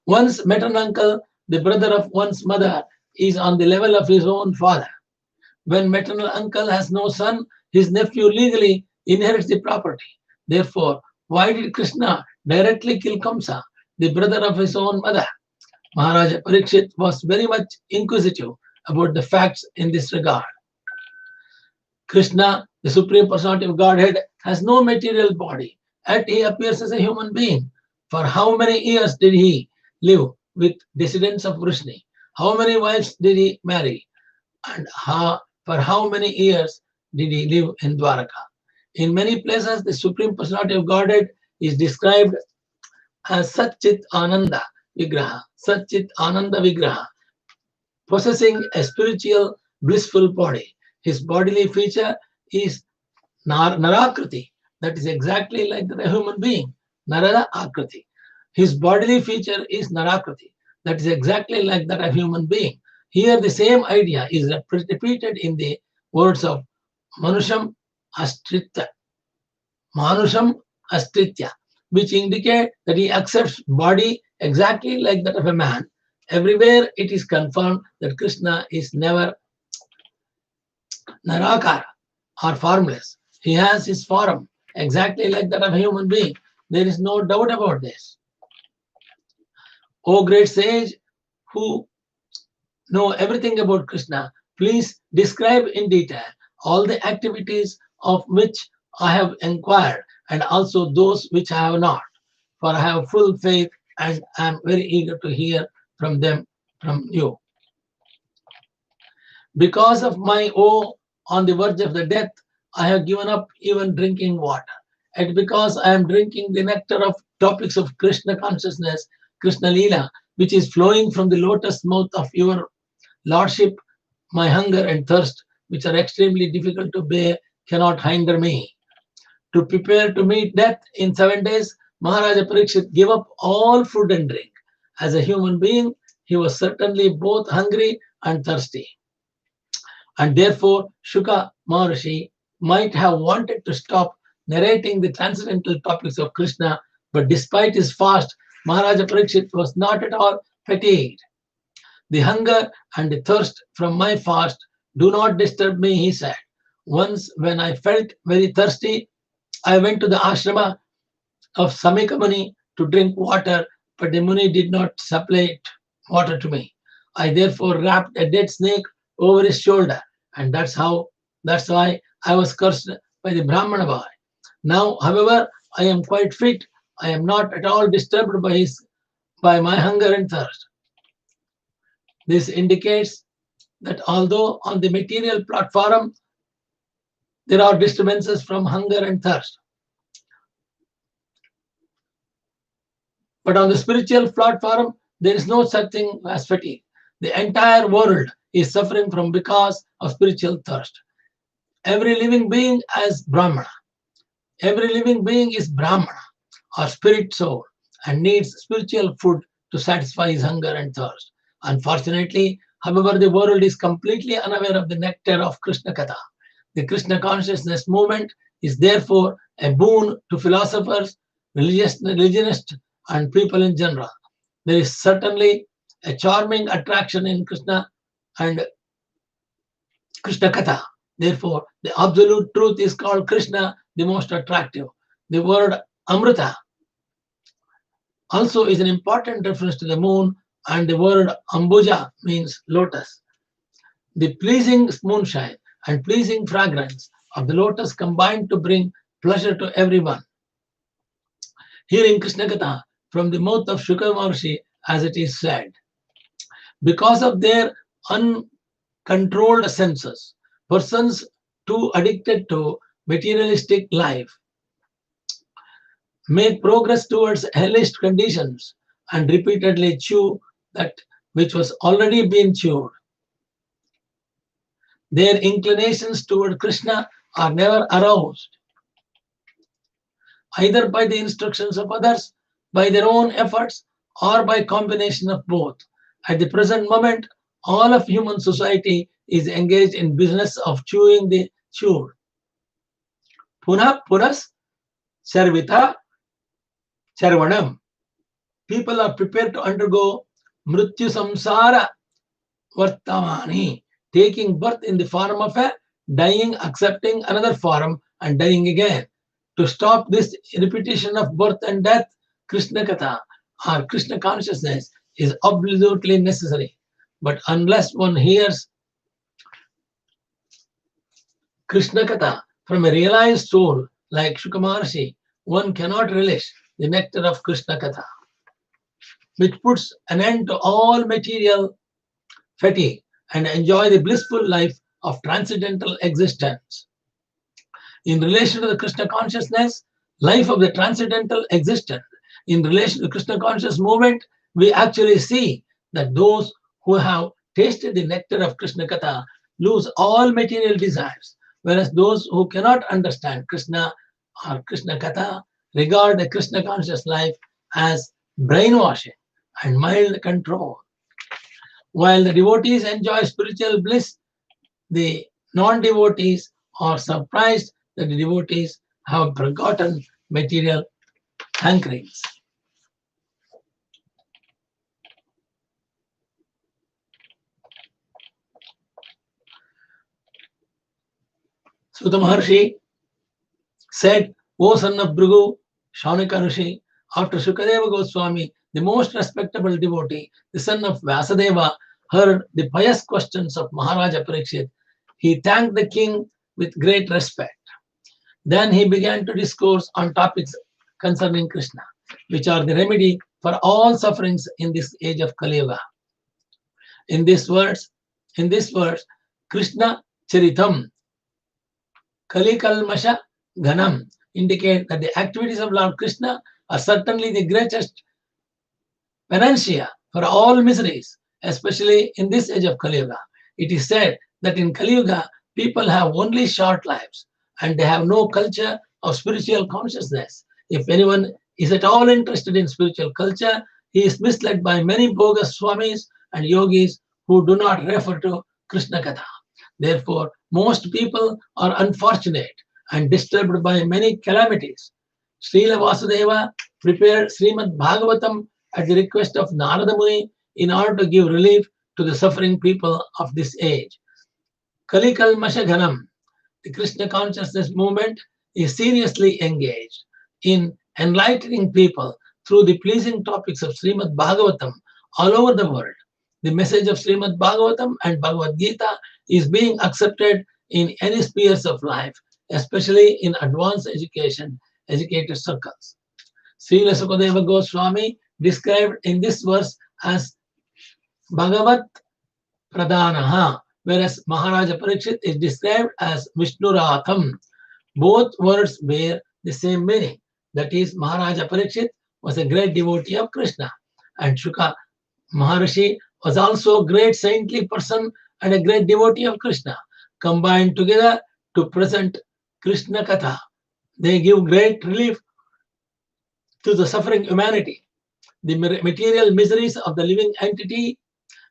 One's maternal uncle, the brother of one's mother, is on the level of his own father. When maternal uncle has no son, his nephew legally inherits the property. Therefore, why did Krishna directly kill Kamsa, the brother of his own mother? Maharaja Parikshit was very much inquisitive about the facts in this regard. Krishna, the Supreme Personality of Godhead, has no material body, yet he appears as a human being. For how many years did he live with descendants of Vrishni? How many wives did he marry? And for For how many years did he live in Dwaraka? In many places, the Supreme Personality of Godhead is described as Satchit Ananda Vigraha, Satchit Ananda Vigraha, possessing a spiritual blissful body. His bodily feature is Narakriti, that is exactly like the human being, Narada Akriti. His bodily feature is Narakriti, that is exactly like that of human being. Here the same idea is repeated in the words of Manusham Astritya, Manusham Astritya, which indicate that he accepts body exactly like that of a man. Everywhere it is confirmed that Krishna is never Narakara or formless. He has his form exactly like that of a human being. There is no doubt about this. O great sage who know everything about Krishna, please describe in detail all the activities of which I have inquired and also those which I have not. For I have full faith and am very eager to hear from them, from you. Because of my woe on the verge of the death, I have given up even drinking water. And because I am drinking the nectar of topics of Krishna consciousness, Krishna Leela, which is flowing from the lotus mouth of your Lordship, my hunger and thirst, which are extremely difficult to bear, cannot hinder me. To prepare to meet death in 7 days, Maharaja Parikshit gave up all food and drink. As a human being, he was certainly both hungry and thirsty. And therefore, Shuka Maharishi might have wanted to stop narrating the transcendental topics of Krishna, but despite his fast, Maharaja Parikshit was not at all fatigued. The hunger and the thirst from my fast do not disturb me, he said. Once, when I felt very thirsty, I went to the ashrama of Samika Muni to drink water, but the Muni did not supply water to me. I therefore wrapped a dead snake over his shoulder, and that's why I was cursed by the Brahmana boy. Now, however, I am quite fit. I am not at all disturbed by my hunger and thirst. This indicates that although on the material platform there are disturbances from hunger and thirst, but on the spiritual platform there is no such thing as fatigue. The entire world is suffering from because of spiritual thirst. Every living being is Brahmana. Every living being is Brahmana or spirit soul and needs spiritual food to satisfy his hunger and thirst. Unfortunately, however, the world is completely unaware of the nectar of Krishna Katha. The Krishna consciousness movement is therefore a boon to philosophers, religionists, and people in general. There is certainly a charming attraction in Krishna and Krishna Katha. Therefore, the absolute truth is called Krishna, the most attractive. The word Amrita also is an important reference to the moon, and the word Ambuja means lotus. The pleasing moonshine and pleasing fragrance of the lotus combine to bring pleasure to everyone. Hearing Krishna Katha from the mouth of Shuka Maharshi, as it is said, because of their uncontrolled senses, persons too addicted to materialistic life make progress towards hellish conditions and repeatedly chew that which was already been chewed. Their inclinations toward Krishna are never aroused, either by the instructions of others, by their own efforts, or by combination of both. At the present moment, all of human society is engaged in business of chewing the chewed. Punah punas sarvita charvanam. People are prepared to undergo mrityu samsara vartamani, taking birth in the form of a dying, accepting another form, and dying again. To stop this repetition of birth and death, Krishna Katha or Krishna consciousness is absolutely necessary. But unless one hears Krishna Katha from a realized soul like Shuka Maharshi, one cannot relish the nectar of Krishna Katha, which puts an end to all material fatigue and enjoy the blissful life of transcendental existence. In relation to the Krishna consciousness, life of the transcendental existence, in relation to Krishna conscious movement, we actually see that those who have tasted the nectar of Krishna Katha lose all material desires, whereas those who cannot understand Krishna or Krishna Katha regard the Krishna conscious life as brainwashing and mild control. While the devotees enjoy spiritual bliss, the non-devotees are surprised that the devotees have forgotten material hankerings. Sutta Maharshi said, O son of Bhrigu, Shaunaka Rishi, after Shukadeva Goswami, the most respectable devotee, the son of Vasudeva, heard the pious questions of Maharaja Parikshit, he thanked the king with great respect. Then he began to discourse on topics concerning Krishna, which are the remedy for all sufferings in this age of Kali Yuga. In this verse, Krishna Charitam, Kali Kalmasha Ghanam indicate that the activities of Lord Krishna are certainly the greatest panacea for all miseries, especially in this age of Kali Yuga. It is said that in Kali Yuga, people have only short lives and they have no culture of spiritual consciousness. If anyone is at all interested in spiritual culture, he is misled by many bogus swamis and yogis who do not refer to Krishna Katha. Therefore, most people are unfortunate and disturbed by many calamities. Srila Vasudeva prepared Srimad Bhagavatam at the request of Narada Muni in order to give relief to the suffering people of this age. Kali Kalmasha Ghanam, the Krishna consciousness movement, is seriously engaged in enlightening people through the pleasing topics of Srimad Bhagavatam all over the world. The message of Srimad Bhagavatam and Bhagavad Gita is being accepted in any spheres of life, especially in advanced educated circles. Srila Sukadeva Goswami described in this verse as Bhagavat Pradanaha, whereas Maharaja Parikshit is described as Vishnuratham. Both words bear the same meaning. That is, Maharaja Parikshit was a great devotee of Krishna, and Shuka Maharshi was also a great saintly person and a great devotee of Krishna. Combined together to present Krishna Katha, they give great relief to the suffering humanity. The material miseries of the living entity,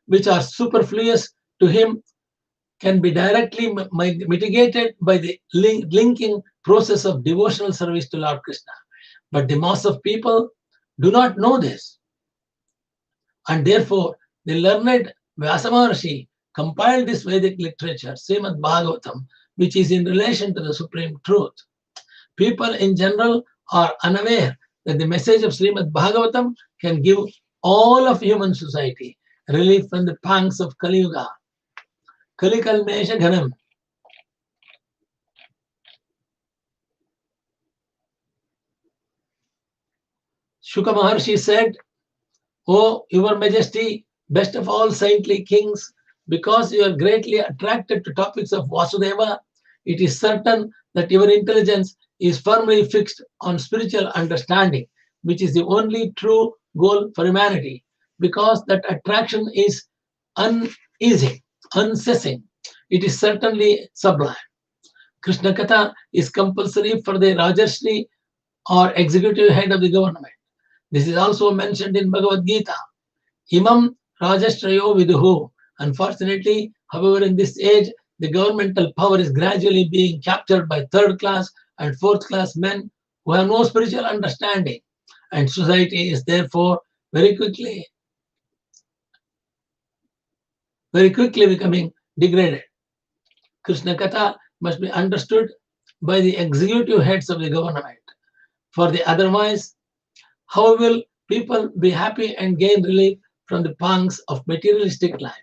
which are superfluous to him, can be directly mitigated by the linking process of devotional service to Lord Krishna. But the mass of people do not know this. And therefore, the learned Vyasa Maharshi compiled this Vedic literature, Srimad Bhagavatam, which is in relation to the supreme truth. People in general are unaware that the message of Srimad Bhagavatam can give all of human society relief from the pangs of Kali Yuga. Kali Kalmesha Ghanam. Shuka Maharshi said, O Your Majesty, best of all saintly kings, because you are greatly attracted to topics of Vasudeva, it is certain that your intelligence is firmly fixed on spiritual understanding, which is the only true goal for humanity, because that attraction is uneasy, unceasing. It is certainly sublime. Krishna Katha is compulsory for the Rajarshri or executive head of the government. This is also mentioned in Bhagavad Gita. Imam Rajashtrayo Viduhu. Unfortunately, however, in this age, the governmental power is gradually being captured by third class and fourth class men who have no spiritual understanding, and society is therefore very quickly becoming degraded. Krishna Katha must be understood by the executive heads of the government. For the otherwise, how will people be happy and gain relief from the pangs of materialistic life?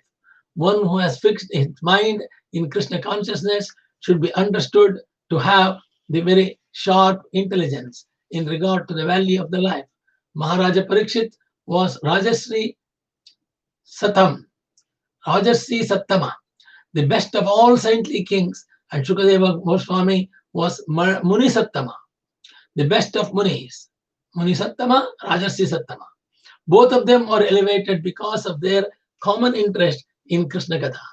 One who has fixed his mind in Krishna consciousness should be understood to have the very sharp intelligence in regard to the value of the life. Maharaja Parikshit was Rajarshri Sattama. the best of all saintly kings, and Shukadeva Goswami was Muni Sattama, the best of Munis. Muni Sattama, Rajarsi Sattama. Both of them are elevated because of their common interest in Krishna Katha.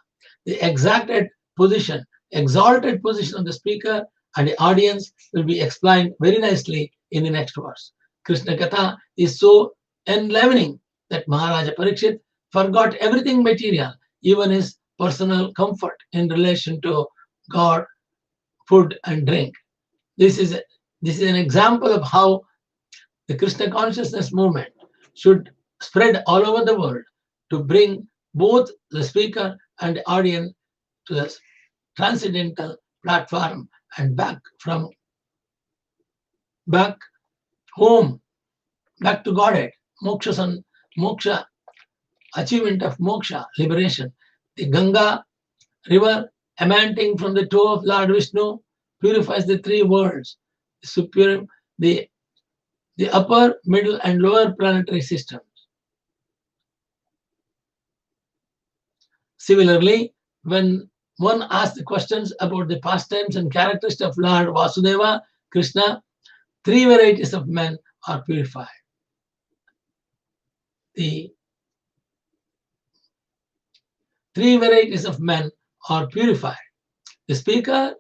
The exalted position of the speaker and the audience will be explained very nicely in the next verse. Krishna Katha is so enlivening that Maharaja Parikshit forgot everything material, even his personal comfort in relation to God, food and drink. This is an example of how the Krishna consciousness movement should spread all over the world to bring both the speaker and the audience to the transcendental platform and back home, back to Godhead, moksha, achievement of moksha, liberation. The Ganga river emanating from the toe of Lord Vishnu purifies the three worlds, the upper, middle, and lower planetary systems. Similarly, when one asks the questions about the pastimes and characteristics of Lord Vasudeva, Krishna, three varieties of men are purified. The three varieties of men are purified. The speaker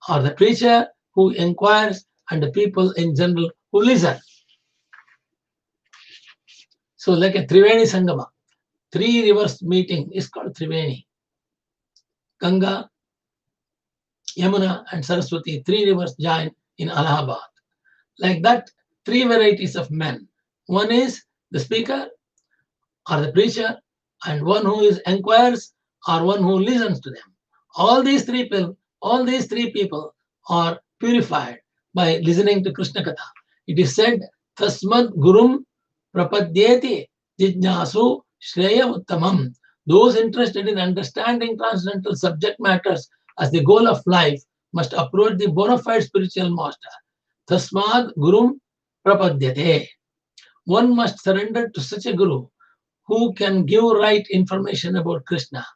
or the preacher who inquires and the people in general who listen. So like a Triveni Sangama, three rivers meeting is called Triveni. Ganga, Yamuna and Saraswati, three rivers join in Allahabad. Like that, three varieties of men. One is the speaker or the preacher, and one who inquires or one who listens to them. All these three people are purified by listening to Krishna Katha. It is said, Tasmad Gurum Prapadyeti Jijnasu Shreya Uttamam. Those interested in understanding transcendental subject matters as the goal of life must approach the bona fide spiritual master. Tasmad Gurum Prapadyate. One must surrender to such a guru who can give right information about Krishna.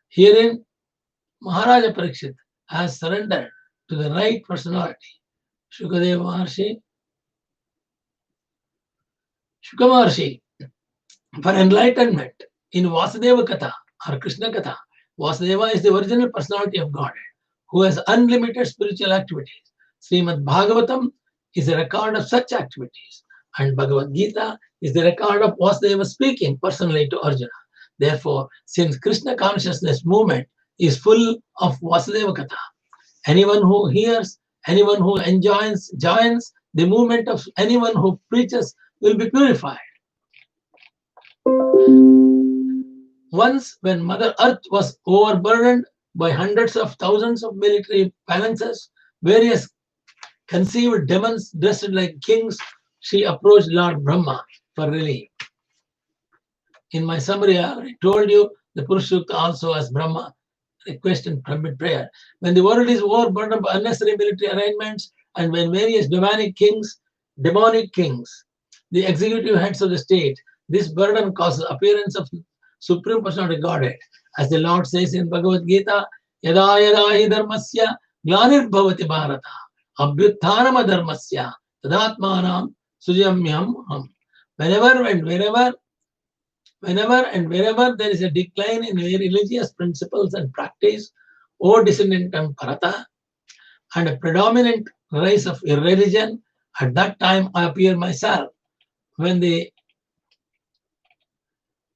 Herein, Maharaja Parikshit has surrendered to the right personality. Shukadeva Maharshi, for enlightenment in Vasudeva Katha or Krishna Katha. Vasudeva is the original personality of Godhead who has unlimited spiritual activities. Srimad Bhagavatam is a record of such activities, and Bhagavad Gita is the record of Vasudeva speaking personally to Arjuna. Therefore, since Krishna consciousness movement is full of Vasudeva Katha, anyone who hears, anyone who joins the movement of anyone who preaches will be purified. Once, when Mother Earth was overburdened by hundreds of thousands of military phalanxes, various conceived demons dressed like kings, she approached Lord Brahma for relief. In my summary, I already told you the Purushukta also as Brahma request and permit prayer. When the world is overburdened by unnecessary military arrangements, and when various demonic kings, the executive heads of the state, this burden causes appearance of Supreme Personality Godhead. As the Lord says in Bhagavad Gita, Yada yada hi dharmasya glanir bhavati bharata abhyuthanam dharmasya tadatmanam sujamyam ham. Whenever and wherever there is a decline in religious principles and practice, or descendant on Bharata, and a predominant rise of irreligion, at that time I appear myself. When the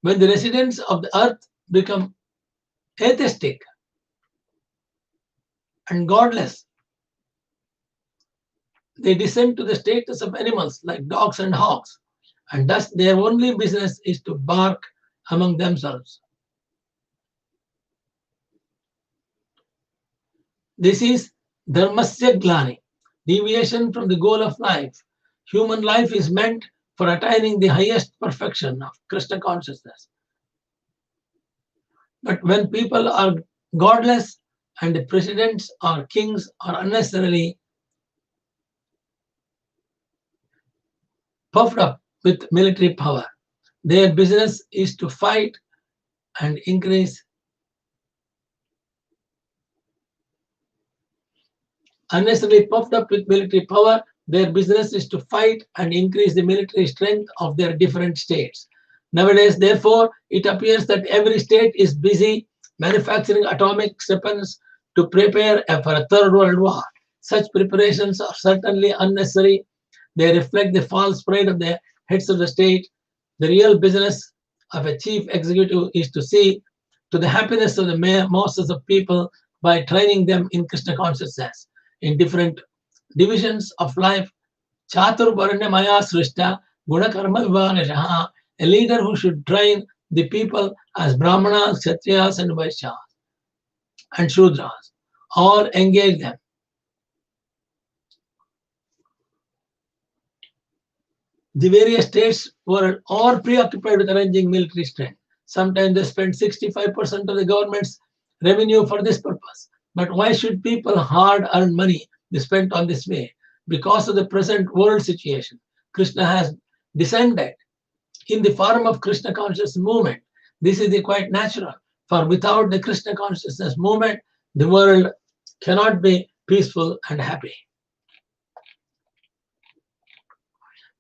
residents of the earth become atheistic and godless, they descend to the status of animals like dogs and hogs, and thus their only business is to bark among themselves. This is dharmasya glani, deviation from the goal of life. Human life is meant for attaining the highest perfection of Krishna consciousness. But when people are godless and the presidents or kings are unnecessarily puffed up with military power, their business is to fight and increase unnecessarily puffed up with military power. Their business is to fight and increase the military strength of their different states. Nowadays, therefore, it appears that every state is busy manufacturing atomic weapons to prepare for a third world war. Such preparations are certainly unnecessary. They reflect the false pride of the heads of the state. The real business of a chief executive is to see to the happiness of the masses of people by training them in Krishna consciousness in different divisions of life. Chatur Varanya Maya Srishta Guna Karma Vivagashah, a leader who should train the people as Brahmanas, Kshatriyas, and Vaishyas and Shudras, or engage them. The various states were all preoccupied with arranging military strength. Sometimes they spend 65% of the government's revenue for this purpose. But why should people hard-earned money be spent on this way? Because of the present world situation, Krishna has descended in the form of Krishna consciousness movement. This is quite natural, for without the Krishna consciousness movement, the world cannot be peaceful and happy.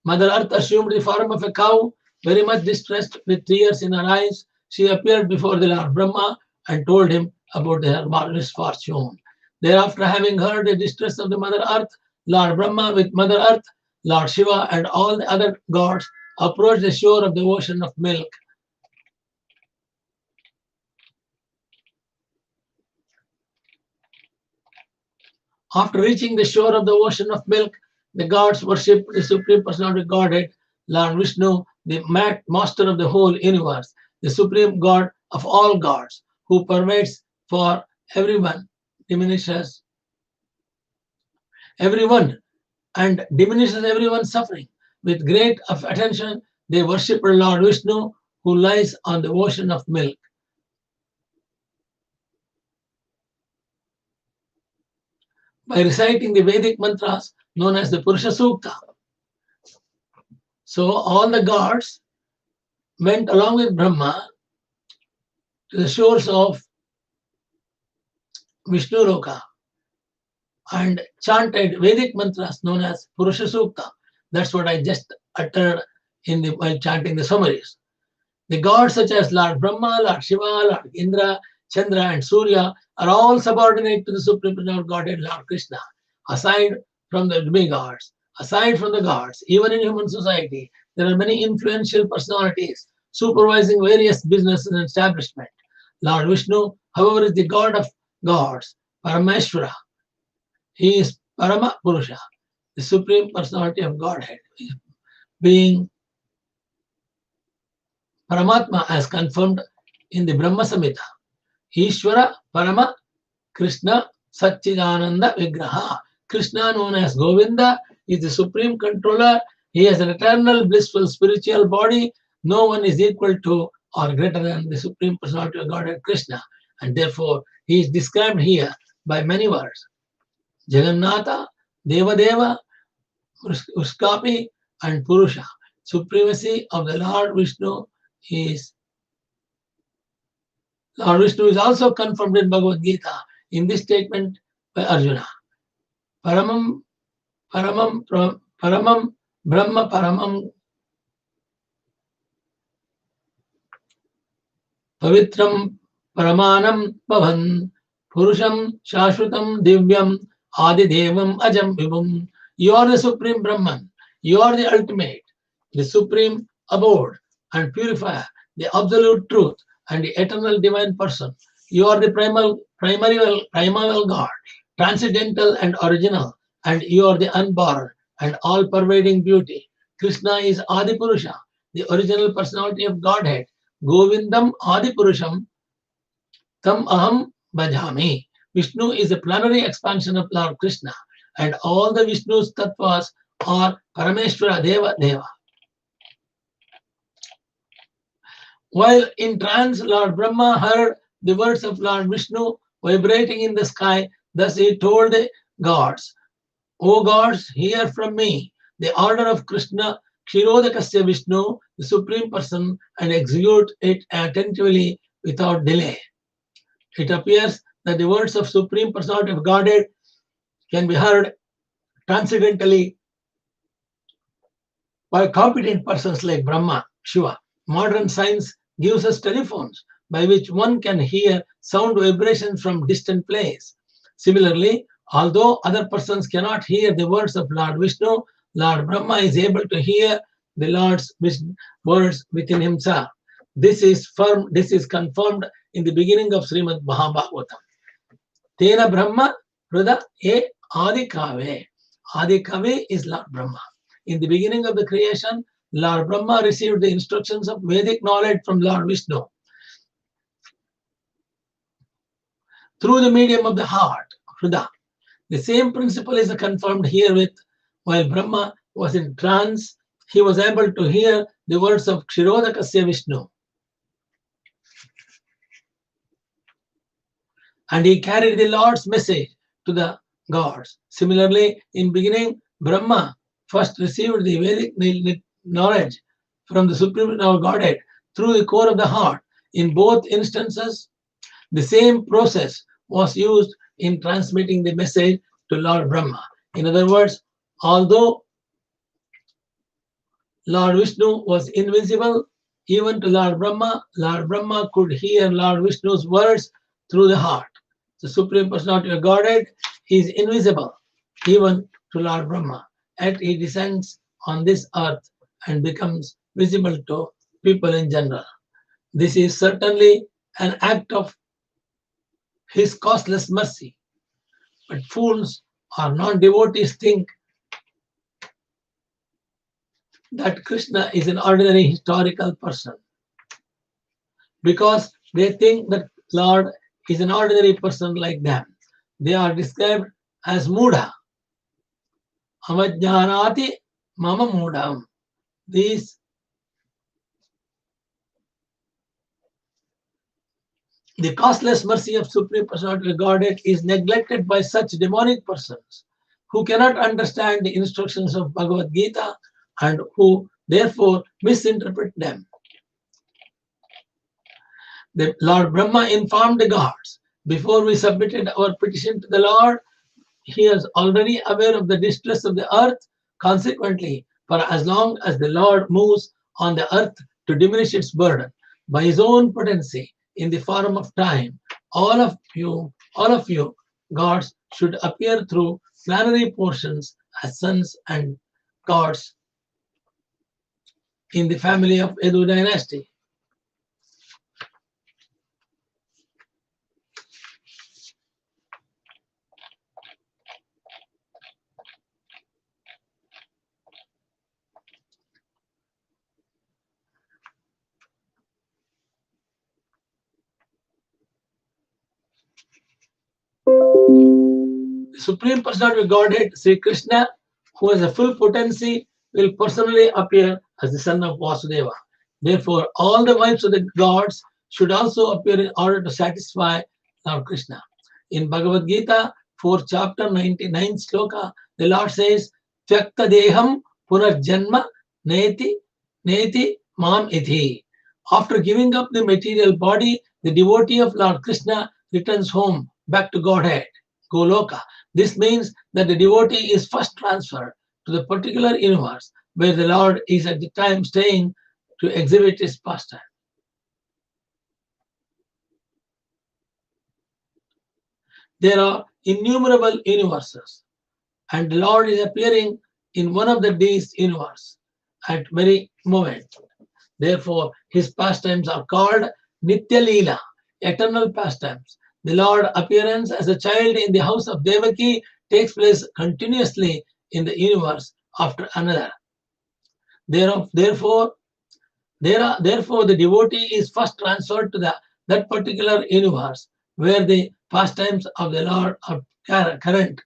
Mother Earth assumed the form of a cow, very much distressed with tears in her eyes. She appeared before the Lord Brahma and told him about her misfortune. Thereafter, having heard the distress of the Mother Earth, Lord Brahma with Mother Earth, Lord Shiva, and all the other gods approached the shore of the ocean of milk. After reaching the shore of the ocean of milk, the gods worshipped the Supreme Personality of Godhead, Lord Vishnu, the master of the whole universe, the Supreme God of all gods, who provides for everyone, diminishes everyone, and diminishes everyone's suffering. With great attention, they worship Lord Vishnu, who lies on the ocean of milk. By reciting the Vedic mantras known as the Purusha Sukta. So all the gods went along with Brahma to the shores of Vishnu Loka and chanted Vedic mantras known as Purusha Sukta. That's what I just uttered while chanting the summaries. The gods such as Lord Brahma, Lord Shiva, Lord Indra, Chandra, and Surya are all subordinate to the Supreme Personality Godhead, Lord Krishna. Aside from the demigods, aside from the gods, even in human society, there are many influential personalities supervising various businesses and establishments. Lord Vishnu, however, is the God of gods, Parameshwara. He is Parama Purusha, the Supreme Personality of Godhead, being Paramatma as confirmed in the Brahma Samhita. Ishvara Parama Krishna Satchidananda Vigraha. Krishna, known as Govinda, is the supreme controller. He has an eternal, blissful spiritual body. No one is equal to or greater than the Supreme Personality of Godhead, Krishna. And therefore, he is described here by many words. Jagannatha, Devadeva, Uskapi, and Purusha. Supremacy of the Lord Vishnu is also confirmed in Bhagavad Gita in this statement by Arjuna. Paramam Brahma Paramam Pavitram Paramanam Bhavan Purusham Shashvatam Divyam Adi Devam Ajam Vibhum. You are the Supreme Brahman. You are the ultimate, the Supreme Abode and Purifier, the Absolute Truth, and the Eternal Divine Person. You are the primal God, transcendental and original, and you are the unborn and all-pervading beauty. Krishna is Adi Purusha, the original personality of Godhead. Govindam Adi Purusham Tam Aham Bhajami. Vishnu is a plenary expansion of Lord Krishna, and all the Vishnu's tattvas are Parameshwara Deva Deva. While in trance, Lord Brahma heard the words of Lord Vishnu vibrating in the sky. Thus he told the gods, O gods, hear from me the order of Krishna, Kshirodakasya Vishnu, the Supreme Person, and execute it attentively without delay. It appears that the words of Supreme Personality of Godhead can be heard transcendentally by competent persons like Brahma, Shiva. Modern science gives us telephones by which one can hear sound vibrations from distant place. Similarly, although other persons cannot hear the words of Lord Vishnu, Lord Brahma is able to hear the Lord's words within himself. This is confirmed in the beginning of Srimad Bhagavatam. Tena Brahma Hruda E Adi Kave. Adi Kave is Lord Brahma. In the beginning of the creation, Lord Brahma received the instructions of Vedic knowledge from Lord Vishnu through the medium of the heart, Hruda. The same principle is confirmed here with while Brahma was in trance, he was able to hear the words of Kshirodakasya Vishnu. And he carried the Lord's message to the gods. Similarly, in beginning, Brahma first received the Vedic knowledge from the Supreme Godhead through the core of the heart. In both instances, the same process was used in transmitting the message to Lord Brahma. In other words, although Lord Vishnu was invisible, even to Lord Brahma could hear Lord Vishnu's words through the heart. The Supreme Personality of Godhead is invisible even to Lord Brahma, yet he descends on this earth and becomes visible to people in general. This is certainly an act of his causeless mercy. But fools or non-devotees think that Krishna is an ordinary historical person because they think that Lord is an ordinary person like them. They are described as Mudha. Amajnanati mama mudam. The causeless mercy of Supreme Personality of Godhead is neglected by such demonic persons who cannot understand the instructions of Bhagavad Gita and who therefore misinterpret them. The Lord Brahma informed the gods, before we submitted our petition to the Lord, he is already aware of the distress of the earth. Consequently, for as long as the Lord moves on the earth to diminish its burden by his own potency in the form of time, all of you gods should appear through planetary portions as sons and gods in the family of Edu dynasty. The Supreme Personality of Godhead, Sri Krishna, who has a full potency, will personally appear as the son of Vasudeva. Therefore, all the wives of the gods should also appear in order to satisfy Lord Krishna. In Bhagavad Gita, 4th chapter, 99th sloka, the Lord says, Tyakta deham punarjanma neti mam iti. After giving up the material body, the devotee of Lord Krishna returns home, back to Godhead, Goloka. This means that the devotee is first transferred to the particular universe where the Lord is at the time staying to exhibit his pastime. There are innumerable universes, and the Lord is appearing in one of these universes at very moment. Therefore, his pastimes are called Nitya Leela, eternal pastimes. The Lord's appearance as a child in the house of Devaki takes place continuously in the universe after another. Therefore, the devotee is first transferred to that particular universe where the pastimes of the Lord are current.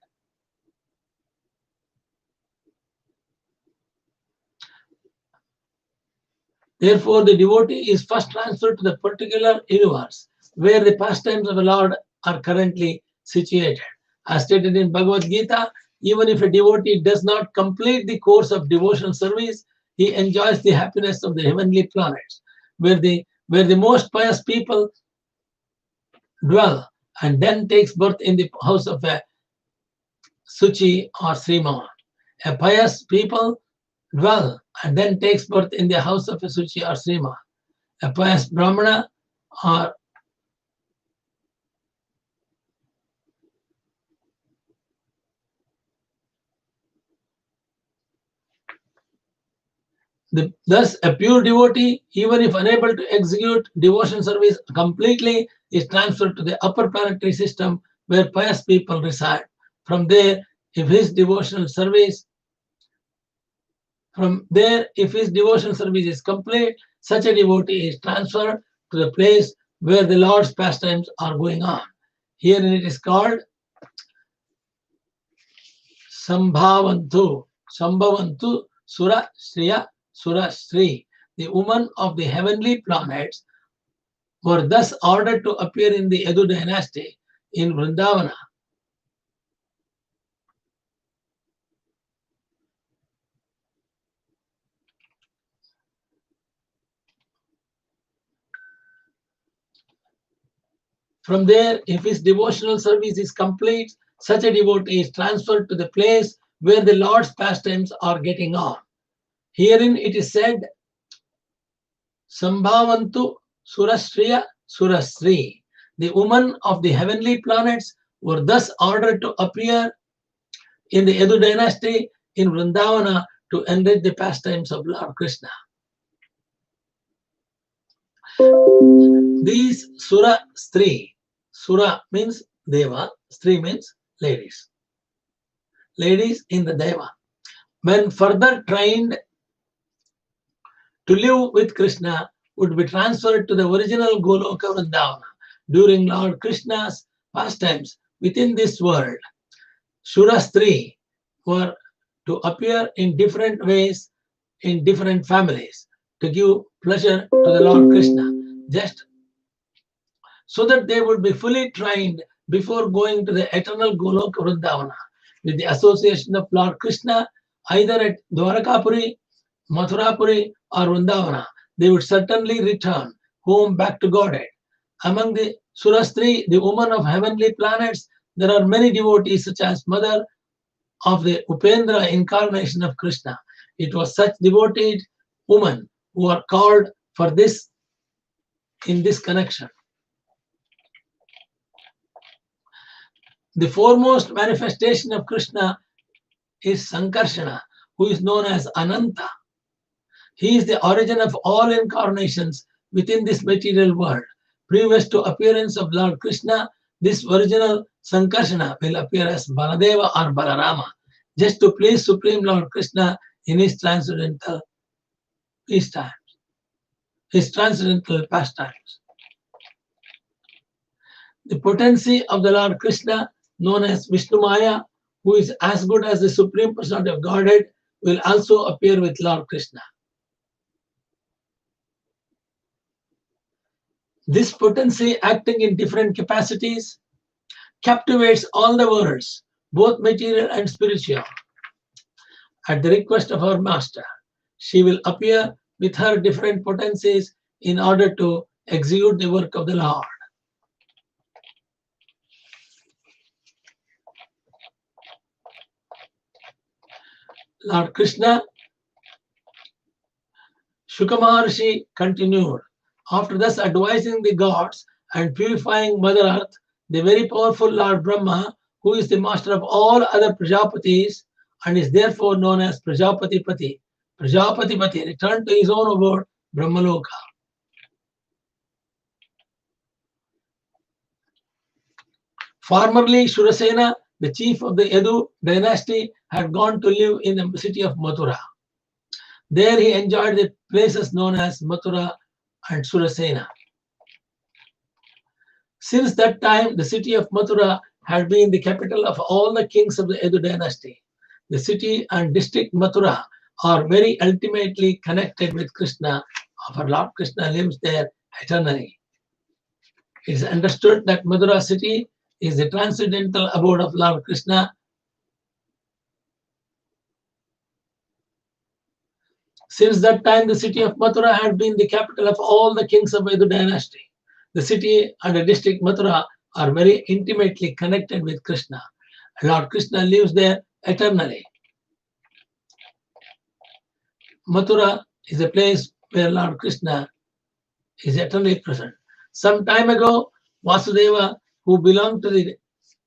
Therefore, the devotee is first transferred to the particular universe where the pastimes of the Lord are currently situated. As stated in Bhagavad Gita, even if a devotee does not complete the course of devotional service, he enjoys the happiness of the heavenly planets, where the most pious people dwell, and then takes birth in the house of a Suchi or Sriman. A pious people dwell and then takes birth in the house of a Suchi or Sriman. A pious Brahmana or thus, a pure devotee, even if unable to execute devotion service completely, is transferred to the upper planetary system where pious people reside. From there, if his devotional service is complete, such a devotee is transferred to the place where the Lord's pastimes are going on. Here it is called Sambhavantu Sura Shriya Sura Sri. The women of the heavenly planets were thus ordered to appear in the Yadu dynasty in Vrindavana. From there, if his devotional service is complete, such a devotee is transferred to the place where the Lord's pastimes are getting on. Herein it is said, Sambhavantu Surashriya Surasri. The women of the heavenly planets were thus ordered to appear in the Yadu dynasty in Vrindavana to enrich the pastimes of Lord Krishna. These Sura Stri, Sura means Deva, Stri means ladies. Ladies in the Deva. When further trained to live with Krishna, would be transferred to the original Goloka Vrindavana during Lord Krishna's pastimes within this world. Surastri were to appear in different ways in different families to give pleasure to the Lord Krishna, just so that they would be fully trained before going to the eternal Goloka Vrindavana with the association of Lord Krishna, either at Dwarakapuri, Mathurapuri, or Vrindavana. They would certainly return home back to Godhead. Among the Surastri, the women of heavenly planets, there are many devotees such as Mother of the Upendra incarnation of Krishna. It was such devoted women who are called for this in this connection. The foremost manifestation of Krishna is Sankarshana, who is known as Ananta. He is the origin of all incarnations within this material world. Previous to appearance of Lord Krishna, this original Sankarshana will appear as Baladeva or Balarama, just to please Supreme Lord Krishna in his transcendental pastimes. The potency of the Lord Krishna, known as Vishnu Maya, who is as good as the Supreme Personality of Godhead, will also appear with Lord Krishna. This potency, acting in different capacities, captivates all the worlds, both material and spiritual. At the request of our Master, she will appear with her different potencies in order to execute the work of the Lord. Lord Krishna, Shuka Maharshi continued, after thus advising the gods and purifying Mother Earth, the very powerful Lord Brahma, who is the master of all other Prajapatis and is therefore known as Prajapati Pati, returned to his own abode, Brahmaloka. Formerly, Shurasena, the chief of the Yadu dynasty, had gone to live in the city of Mathura. There he enjoyed the places known as Mathura and Surasena. Since that time, the city of Mathura had been the capital of all the kings of the Yadu dynasty. The city and district Mathura are very ultimately connected with Krishna, for Lord Krishna lives there eternally. It is understood that Mathura city is the transcendental abode of Lord Krishna. Since that time, the city of Mathura had been the capital of all the kings of Yadu dynasty. The city and the district Mathura are very intimately connected with Krishna. Lord Krishna lives there eternally. Mathura is a place where Lord Krishna is eternally present. Some time ago, Vasudeva, who belonged to the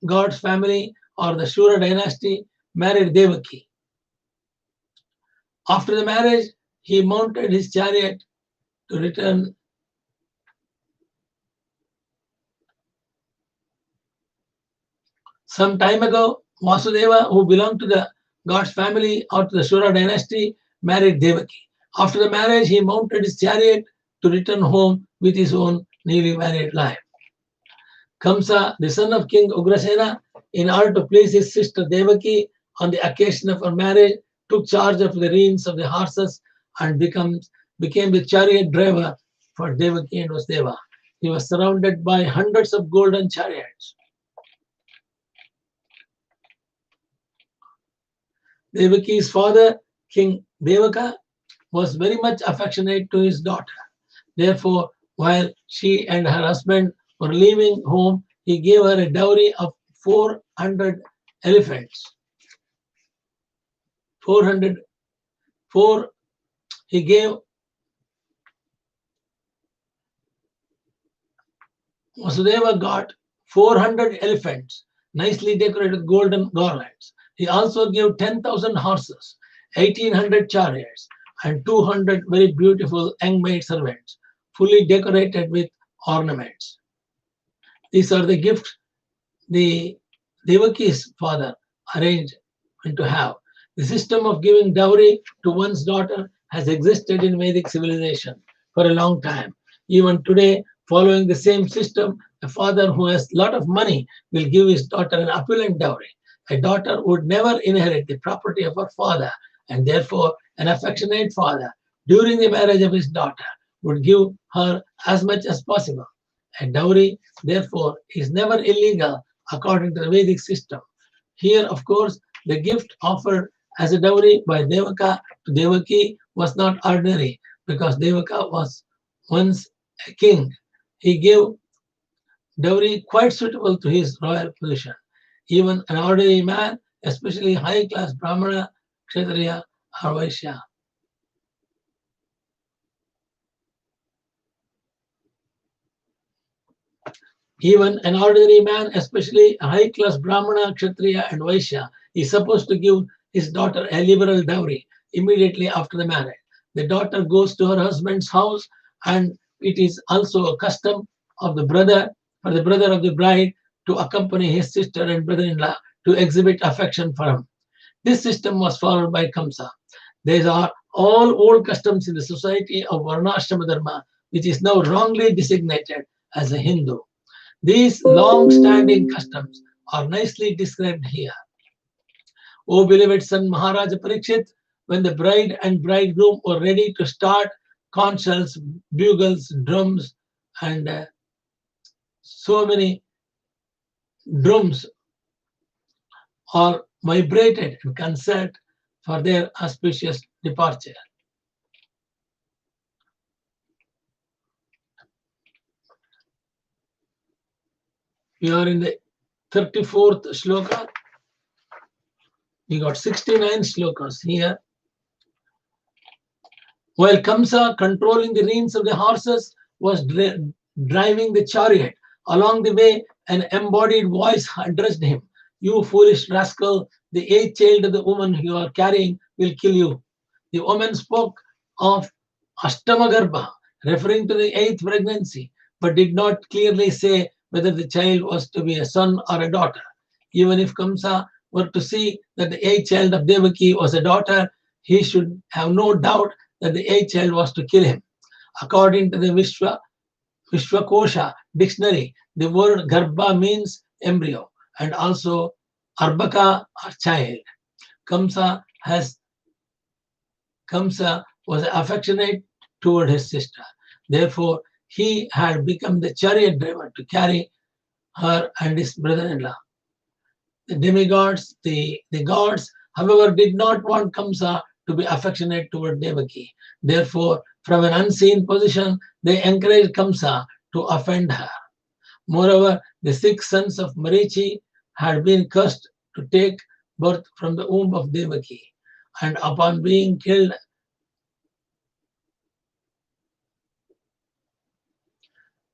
God's family or the Shura dynasty, married Devaki. After the marriage, he mounted his chariot to return. Some time ago, Vasudeva, who belonged to the God's family or to the Shura dynasty, married Devaki. After the marriage, he mounted his chariot to return home with his own newly married life. Kamsa, the son of King Ugrasena, in order to please his sister Devaki on the occasion of her marriage, took charge of the reins of the horses and became the chariot driver for Devaki and Vasudeva. He was surrounded by hundreds of golden chariots. Devaki's father, King Devaka, was very much affectionate to his daughter. Therefore, while she and her husband were leaving home, he gave her a dowry of 400 elephants. He gave Vasudeva got 400 elephants, nicely decorated golden garlands. He also gave 10,000 horses, 1,800 chariots, and 200 very beautiful young maid servants, fully decorated with ornaments. These are the gifts the Devaki's father arranged to have. The system of giving dowry to one's daughter has existed in Vedic civilization for a long time. Even today, following the same system, a father who has a lot of money will give his daughter an opulent dowry. A daughter would never inherit the property of her father, and therefore an affectionate father, during the marriage of his daughter, would give her as much as possible. A dowry, therefore, is never illegal according to the Vedic system. Here, of course, the gift offered as a dowry by Devaka to Devaki was not ordinary, because Devaka was once a king. He gave dowry quite suitable to his royal position. Even an ordinary man, especially high-class Brahmana, Kshatriya, or Vaishya. Even an ordinary man, especially a high-class Brahmana, Kshatriya, and Vaishya, is supposed to give his daughter a liberal dowry immediately after the marriage. The daughter goes to her husband's house, and it is also a custom of the brother, for the brother of the bride, to accompany his sister and brother-in-law to exhibit affection for him. This system was followed by Kamsa. These are all old customs in the society of Varnashrama Dharma, which is now wrongly designated as a Hindu. These long-standing customs are nicely described here. O beloved son Maharaja Parikshit, when the bride and bridegroom were ready to start, conch shells, bugles, drums, and so many drums are vibrated in concert for their auspicious departure. We are in the 34th shloka. We got 69 slokas here. While Kamsa, controlling the reins of the horses, was driving the chariot, along the way an embodied voice addressed him. You foolish rascal, the 8th child of the woman you are carrying will kill you. The woman spoke of Ashtamagarbha, referring to the 8th pregnancy, but did not clearly say whether the child was to be a son or a daughter. Even if Kamsa were to see that the 8th child of Devaki was a daughter, he should have no doubt that the 8th child was to kill him. According to the Vishwakosha dictionary, the word Garbha means embryo, and also Arbaka or child. Kamsa was affectionate toward his sister. Therefore, he had become the chariot driver to carry her and his brother-in-law. The demigods, the gods, however, did not want Kamsa to be affectionate toward Devaki. Therefore, from an unseen position, they encouraged Kamsa to offend her. Moreover, the 6 sons of Marichi had been cursed to take birth from the womb of Devaki, and upon being killed,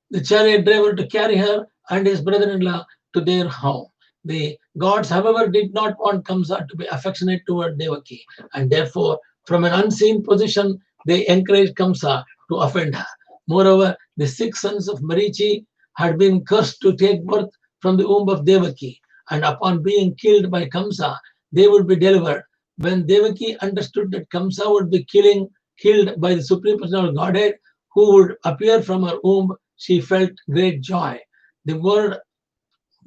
the chariot driver to carry her and his brother-in-law to their home. The gods, however, did not want Kamsa to be affectionate toward Devaki, and therefore, from an unseen position, they encouraged Kamsa to offend her. Moreover, the 6 sons of Marichi had been cursed to take birth from the womb of Devaki, and upon being killed by Kamsa, they would be delivered. When Devaki understood that Kamsa would be killed by the Supreme Personal Godhead who would appear from her womb, she felt great joy. The word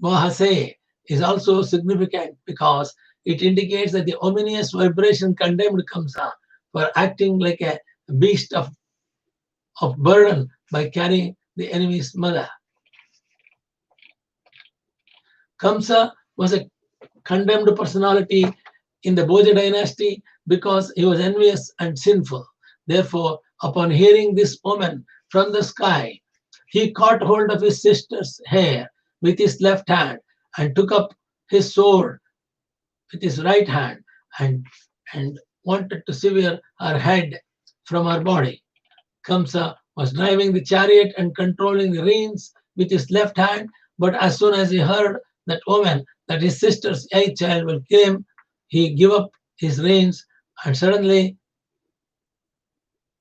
Mahase is also significant because it indicates that the ominous vibration condemned Kamsa for acting like a beast of burden by carrying the enemy's mother. Kamsa was a condemned personality in the Bhoja dynasty because he was envious and sinful. Therefore, upon hearing this omen from the sky, he caught hold of his sister's hair with his left hand and took up his sword with his right hand and wanted to sever her head from her body. Kamsa was driving the chariot and controlling the reins with his left hand, but as soon as he heard that omen that his sister's eighth child will kill him, he gave up his reins and suddenly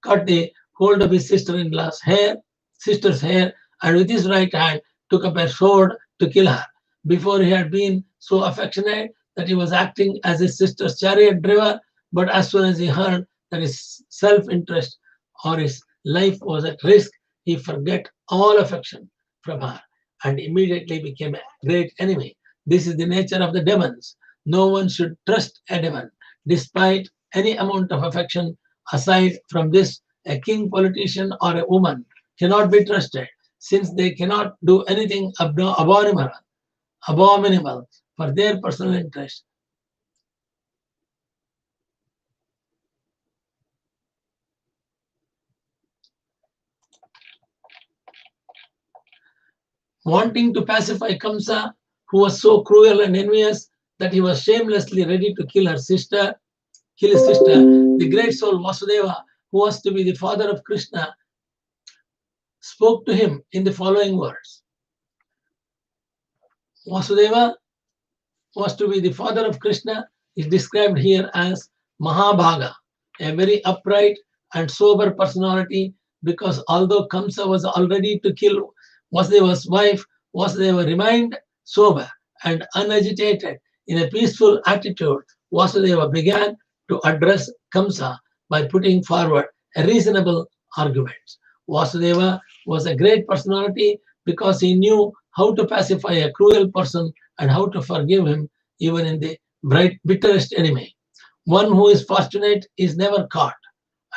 caught the hold of his sister's hair, and with his right hand took up a sword to kill her. Before he had been so affectionate that he was acting as his sister's chariot driver, but as soon as he heard that his self-interest or his life was at risk, he forgot all affection from her and immediately became a great enemy. This is the nature of the demons. No one should trust a demon, despite any amount of affection. Aside from this, a king, politician, or a woman cannot be trusted, since they cannot do anything abominable for their personal interest. Wanting to pacify Kamsa, who was so cruel and envious that he was shamelessly ready to kill his sister, the great soul Vasudeva, who was to be the father of Krishna, spoke to him in the following words. Vasudeva was to be the father of Krishna is described here as Mahabhaga, a very upright and sober personality, because although Kamsa was already to kill Vasudeva's wife, Vasudeva remained sober and unagitated. In a peaceful attitude, Vasudeva began to address Kamsa by putting forward a reasonable argument. Vasudeva was a great personality because he knew how to pacify a cruel person and how to forgive him even in the bitterest enemy. One who is fortunate is never caught,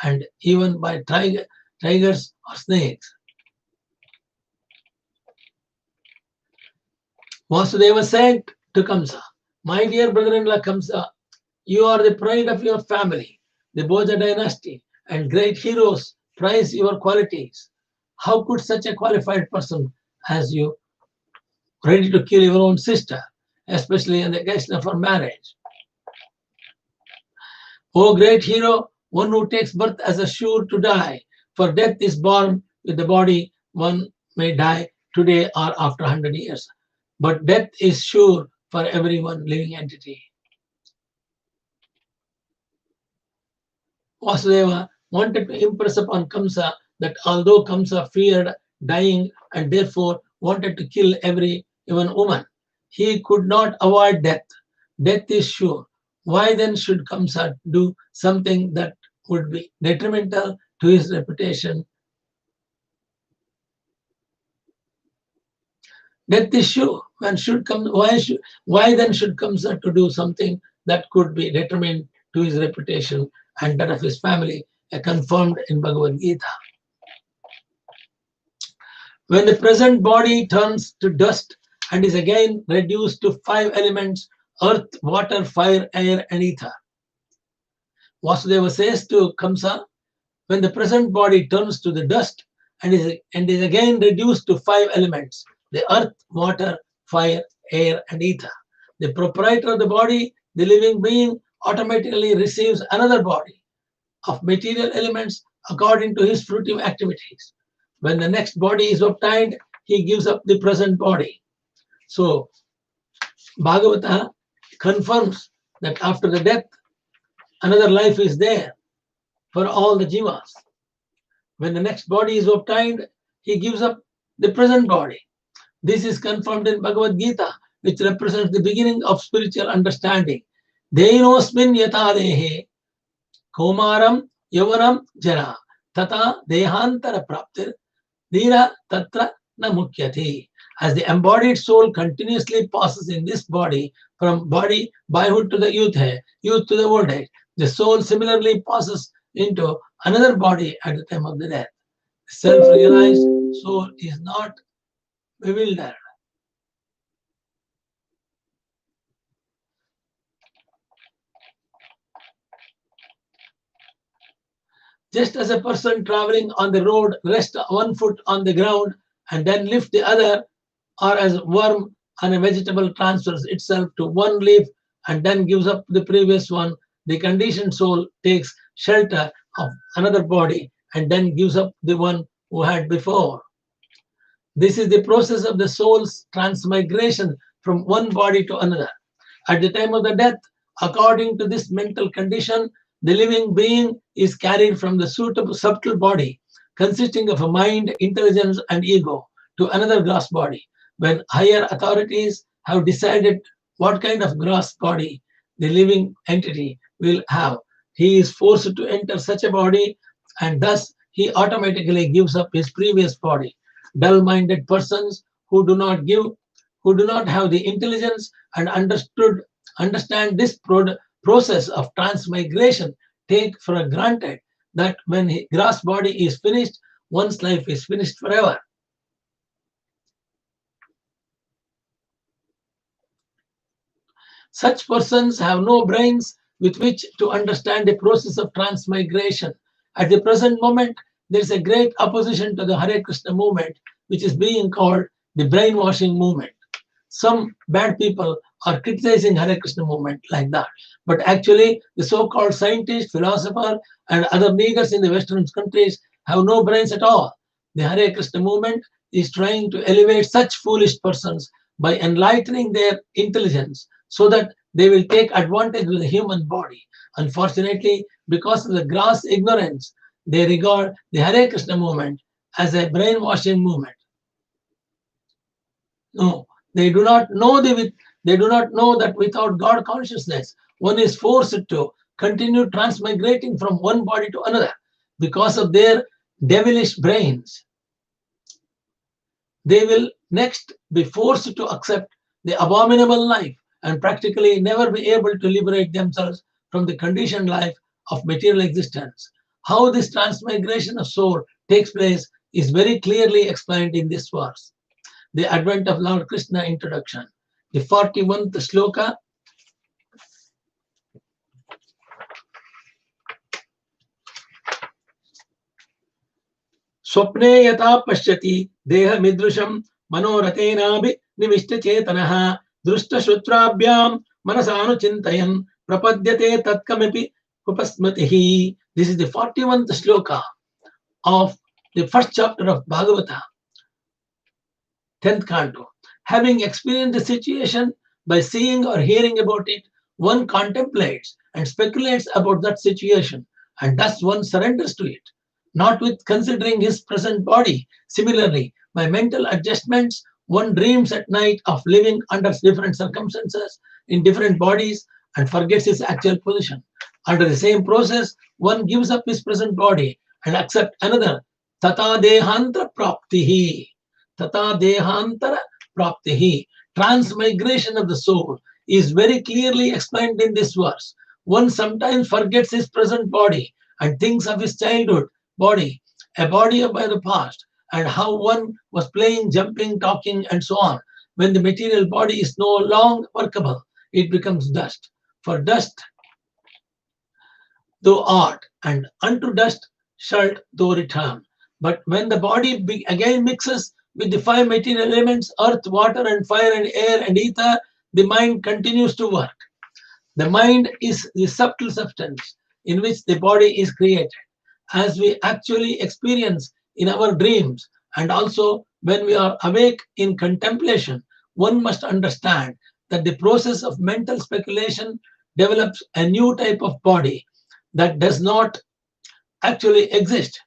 and even by tigers or snakes. Vasudeva said to Kamsa, "My dear brother-in-law Kamsa, you are the pride of your family, the Bhoja dynasty, and great heroes prize your qualities. How could such a qualified person as you ready to kill your own sister, especially on the occasion of her marriage? O great hero, one who takes birth as a sure to die, for death is born with the body. One may die today or after 100 years. But death is sure for every one living entity." Vasudeva wanted to impress upon Kamsa that although Kamsa feared dying and therefore wanted to kill even woman, he could not avoid death. Death is sure. Why then should Kamsa do something that would be detrimental to his reputation? Death is sure. Why then should Kamsa to do something that could be detriment to his reputation and that of his family, confirmed in Bhagavad Gita? When the present body turns to dust and is again reduced to 5 elements, earth, water, fire, air, and ether. Vasudeva says to Kamsa, when the present body turns to the dust and is again reduced to 5 elements, the earth, water, fire, air, and ether. The proprietor of the body, the living being, automatically receives another body of material elements according to his fruitive activities. When the next body is obtained, he gives up the present body. So, Bhagavata confirms that after the death, another life is there for all the jivas. When the next body is obtained, he gives up the present body. This is confirmed in Bhagavad Gita, which represents the beginning of spiritual understanding. Dehinosmin yata dehe Komaram Yavanam Jara Tata Dehantara Praptir Dira Tatra Na Mukyati. As the embodied soul continuously passes in this body from boyhood to the youth to the old age, the soul similarly passes into another body at the time of the death. Self-realized soul is not bewildered. Just as a person traveling on the road rests one foot on the ground and then lifts the other, or as worm on a vegetable transfers itself to one leaf and then gives up the previous one, the conditioned soul takes shelter of another body and then gives up the one who had before. This is the process of the soul's transmigration from one body to another. At the time of the death, according to this mental condition, the living being is carried from the subtle body, consisting of a mind, intelligence, and ego, to another gross body. When higher authorities have decided what kind of gross body the living entity will have, he is forced to enter such a body, and thus he automatically gives up his previous body. Dull-minded persons who do not have the intelligence and understand this process of transmigration take for granted that when his gross body is finished, one's life is finished forever. Such persons have no brains with which to understand the process of transmigration. At the present moment, there is a great opposition to the Hare Krishna movement, which is being called the brainwashing movement. Some bad people are criticizing Hare Krishna movement like that. But actually, the so-called scientists, philosophers, and other leaders in the Western countries have no brains at all. The Hare Krishna movement is trying to elevate such foolish persons by enlightening their intelligence so that they will take advantage of the human body. Unfortunately, because of the gross ignorance, they regard the Hare Krishna movement as a brainwashing movement. No, they do not know that without God consciousness, one is forced to continue transmigrating from one body to another because of their devilish brains. They will next be forced to accept the abominable life and practically never be able to liberate themselves from the conditioned life of material existence. How this transmigration of soul takes place is very clearly explained in this verse. The advent of Lord Krishna introduction. The 41th sloka. Swapne yata pashyati deha midrusham manoratenabhi nimishta chetanaha drushta shutrabhyam manasanu chintayan prapadyate tatkamipi upasmatihi. This is the 41th sloka of the first chapter of Bhagavata, 10th canto. Having experienced the situation by seeing or hearing about it, one contemplates and speculates about that situation, and thus one surrenders to it, not with considering his present body. Similarly, by mental adjustments, one dreams at night of living under different circumstances in different bodies and forgets his actual position. Under the same process, one gives up his present body and accepts another. Tata dehantara praptihi. Tata dehantara praptihi. Transmigration of the soul is very clearly explained in this verse. One sometimes forgets his present body and thinks of his childhood body, a body of the past, and how one was playing, jumping, talking, and so on. When the material body is no longer workable, it becomes dust. For dust thou art, and unto dust shalt thou return. But when the body again mixes with the five material elements, earth, water, and fire, and air, and ether, the mind continues to work. The mind is the subtle substance in which the body is created, as we actually experience in our dreams, and also when we are awake in contemplation. One must understand that the process of mental speculation develops a new type of body that does not actually exist.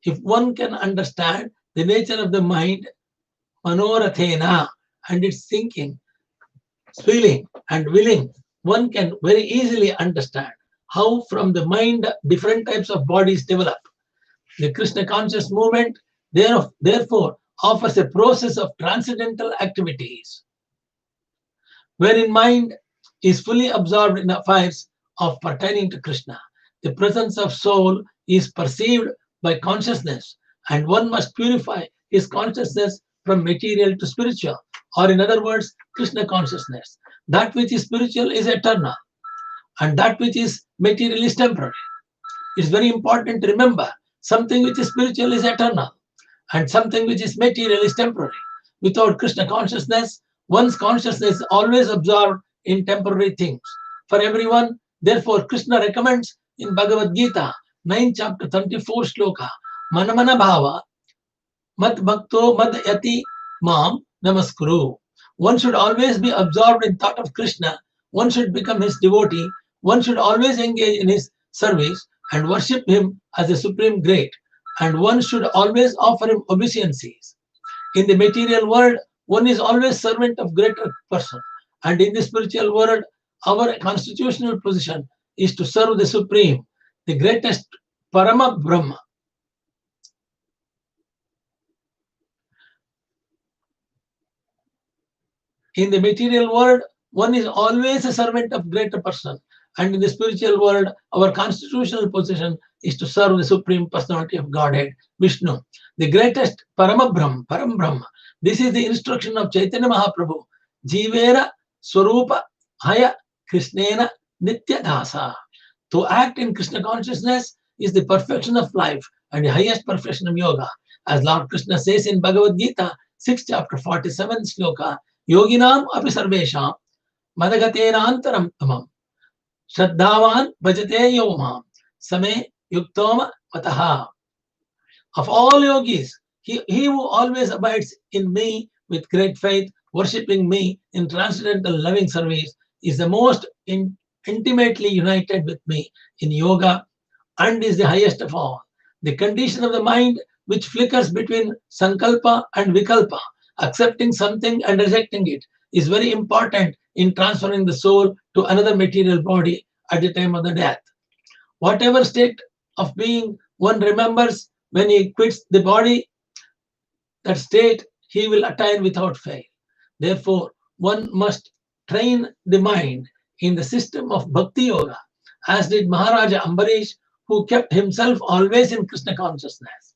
If one can understand the nature of the mind, manorathena, and its thinking, feeling, and willing, one can very easily understand how from the mind different types of bodies develop. The Krishna conscious movement therefore offers a process of transcendental activities wherein mind is fully absorbed in affairs of pertaining to Krishna. The presence of soul is perceived by consciousness, and one must purify his consciousness from material to spiritual, or in other words, Krishna consciousness. That which is spiritual is eternal, and that which is material is temporary. It's very important to remember something which is spiritual is eternal, and something which is material is temporary. Without Krishna consciousness, one's consciousness is always absorbed in temporary things. For everyone, therefore, Krishna recommends in Bhagavad Gita, 9th chapter, 34 shloka, Manamana Bhava, Mat Bhakto Mad Yati Mam Namaskuru. One should always be absorbed in thought of Krishna. One should become his devotee. One should always engage in his service and worship him as a supreme great. And one should always offer him obeisances. In the material world, one is always servant of greater person. And in the spiritual world, our constitutional position is to serve the supreme, the greatest Parama Brahma. In the material world, one is always a servant of greater person. And in the spiritual world, our constitutional position is to serve the Supreme Personality of Godhead, Vishnu, the greatest Param Brahma. This is the instruction of Chaitanya Mahaprabhu. Jivera Swarupa Haya Krishnena Nitya Dasa. To act in Krishna consciousness is the perfection of life and the highest perfection of yoga. As Lord Krishna says in Bhagavad Gita, 6th chapter, 47 shloka, Yoginam api sarvesham madagatenantaram tamam Shraddhavan bhajate yomam same yuktoma mataha. Of all yogis, he who always abides in me with great faith, worshipping me in transcendental loving service, is the most intimately united with me in yoga and is the highest of all. The condition of the mind which flickers between sankalpa and vikalpa, accepting something and rejecting it, is very important in transferring the soul to another material body at the time of the death. Whatever state of being one remembers when he quits the body, that state he will attain without fail. Therefore, one must train the mind in the system of Bhakti Yoga, as did Maharaja Ambarish, who kept himself always in Krishna consciousness.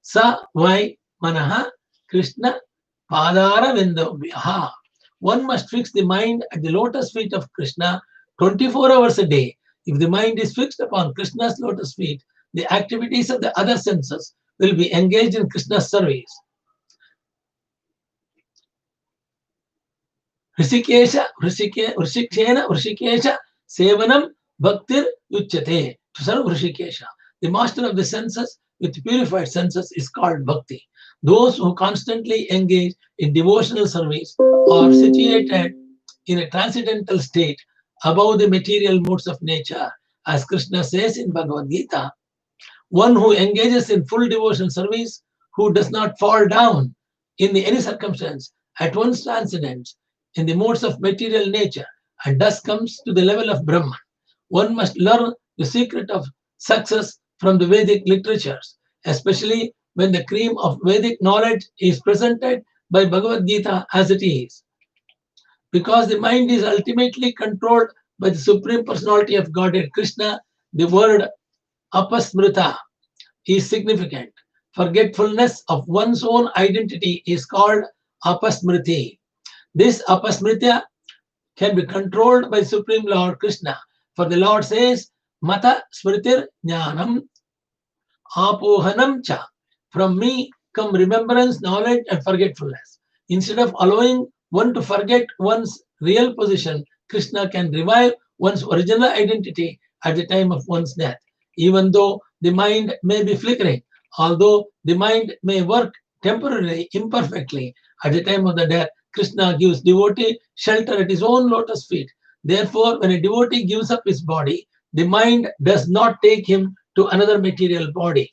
Sa vai manaha Krishna padara vendavyaha. One must fix the mind at the lotus feet of Krishna 24 hours a day. If the mind is fixed upon Krishna's lotus feet, the activities of the other senses will be engaged in Krishna's service. Hrishikesha Sevanam Bhaktir Uchyate. To serve Hrishikesha, the master of the senses with purified senses, is called Bhakti. Those who constantly engage in devotional service are situated in a transcendental state above the material modes of nature. As Krishna says in Bhagavad Gita, one who engages in full devotional service, who does not fall down in any circumstance, at once transcends in the modes of material nature and thus comes to the level of Brahman. One must learn the secret of success from the Vedic literatures, especially when the cream of Vedic knowledge is presented by Bhagavad Gita as it is. Because the mind is ultimately controlled by the Supreme Personality of Godhead Krishna, the word apasmrita is significant. Forgetfulness of one's own identity is called apasmriti. This apasmrita can be controlled by Supreme Lord Krishna. For the Lord says, Mata smritir jnanam apohanam cha. From me come remembrance, knowledge, and forgetfulness. Instead of allowing one to forget one's real position, Krishna can revive one's original identity at the time of one's death, even though the mind may be flickering, although the mind may work temporarily, imperfectly. At the time of the death, Krishna gives devotee shelter at his own lotus feet. Therefore, when a devotee gives up his body, the mind does not take him to another material body.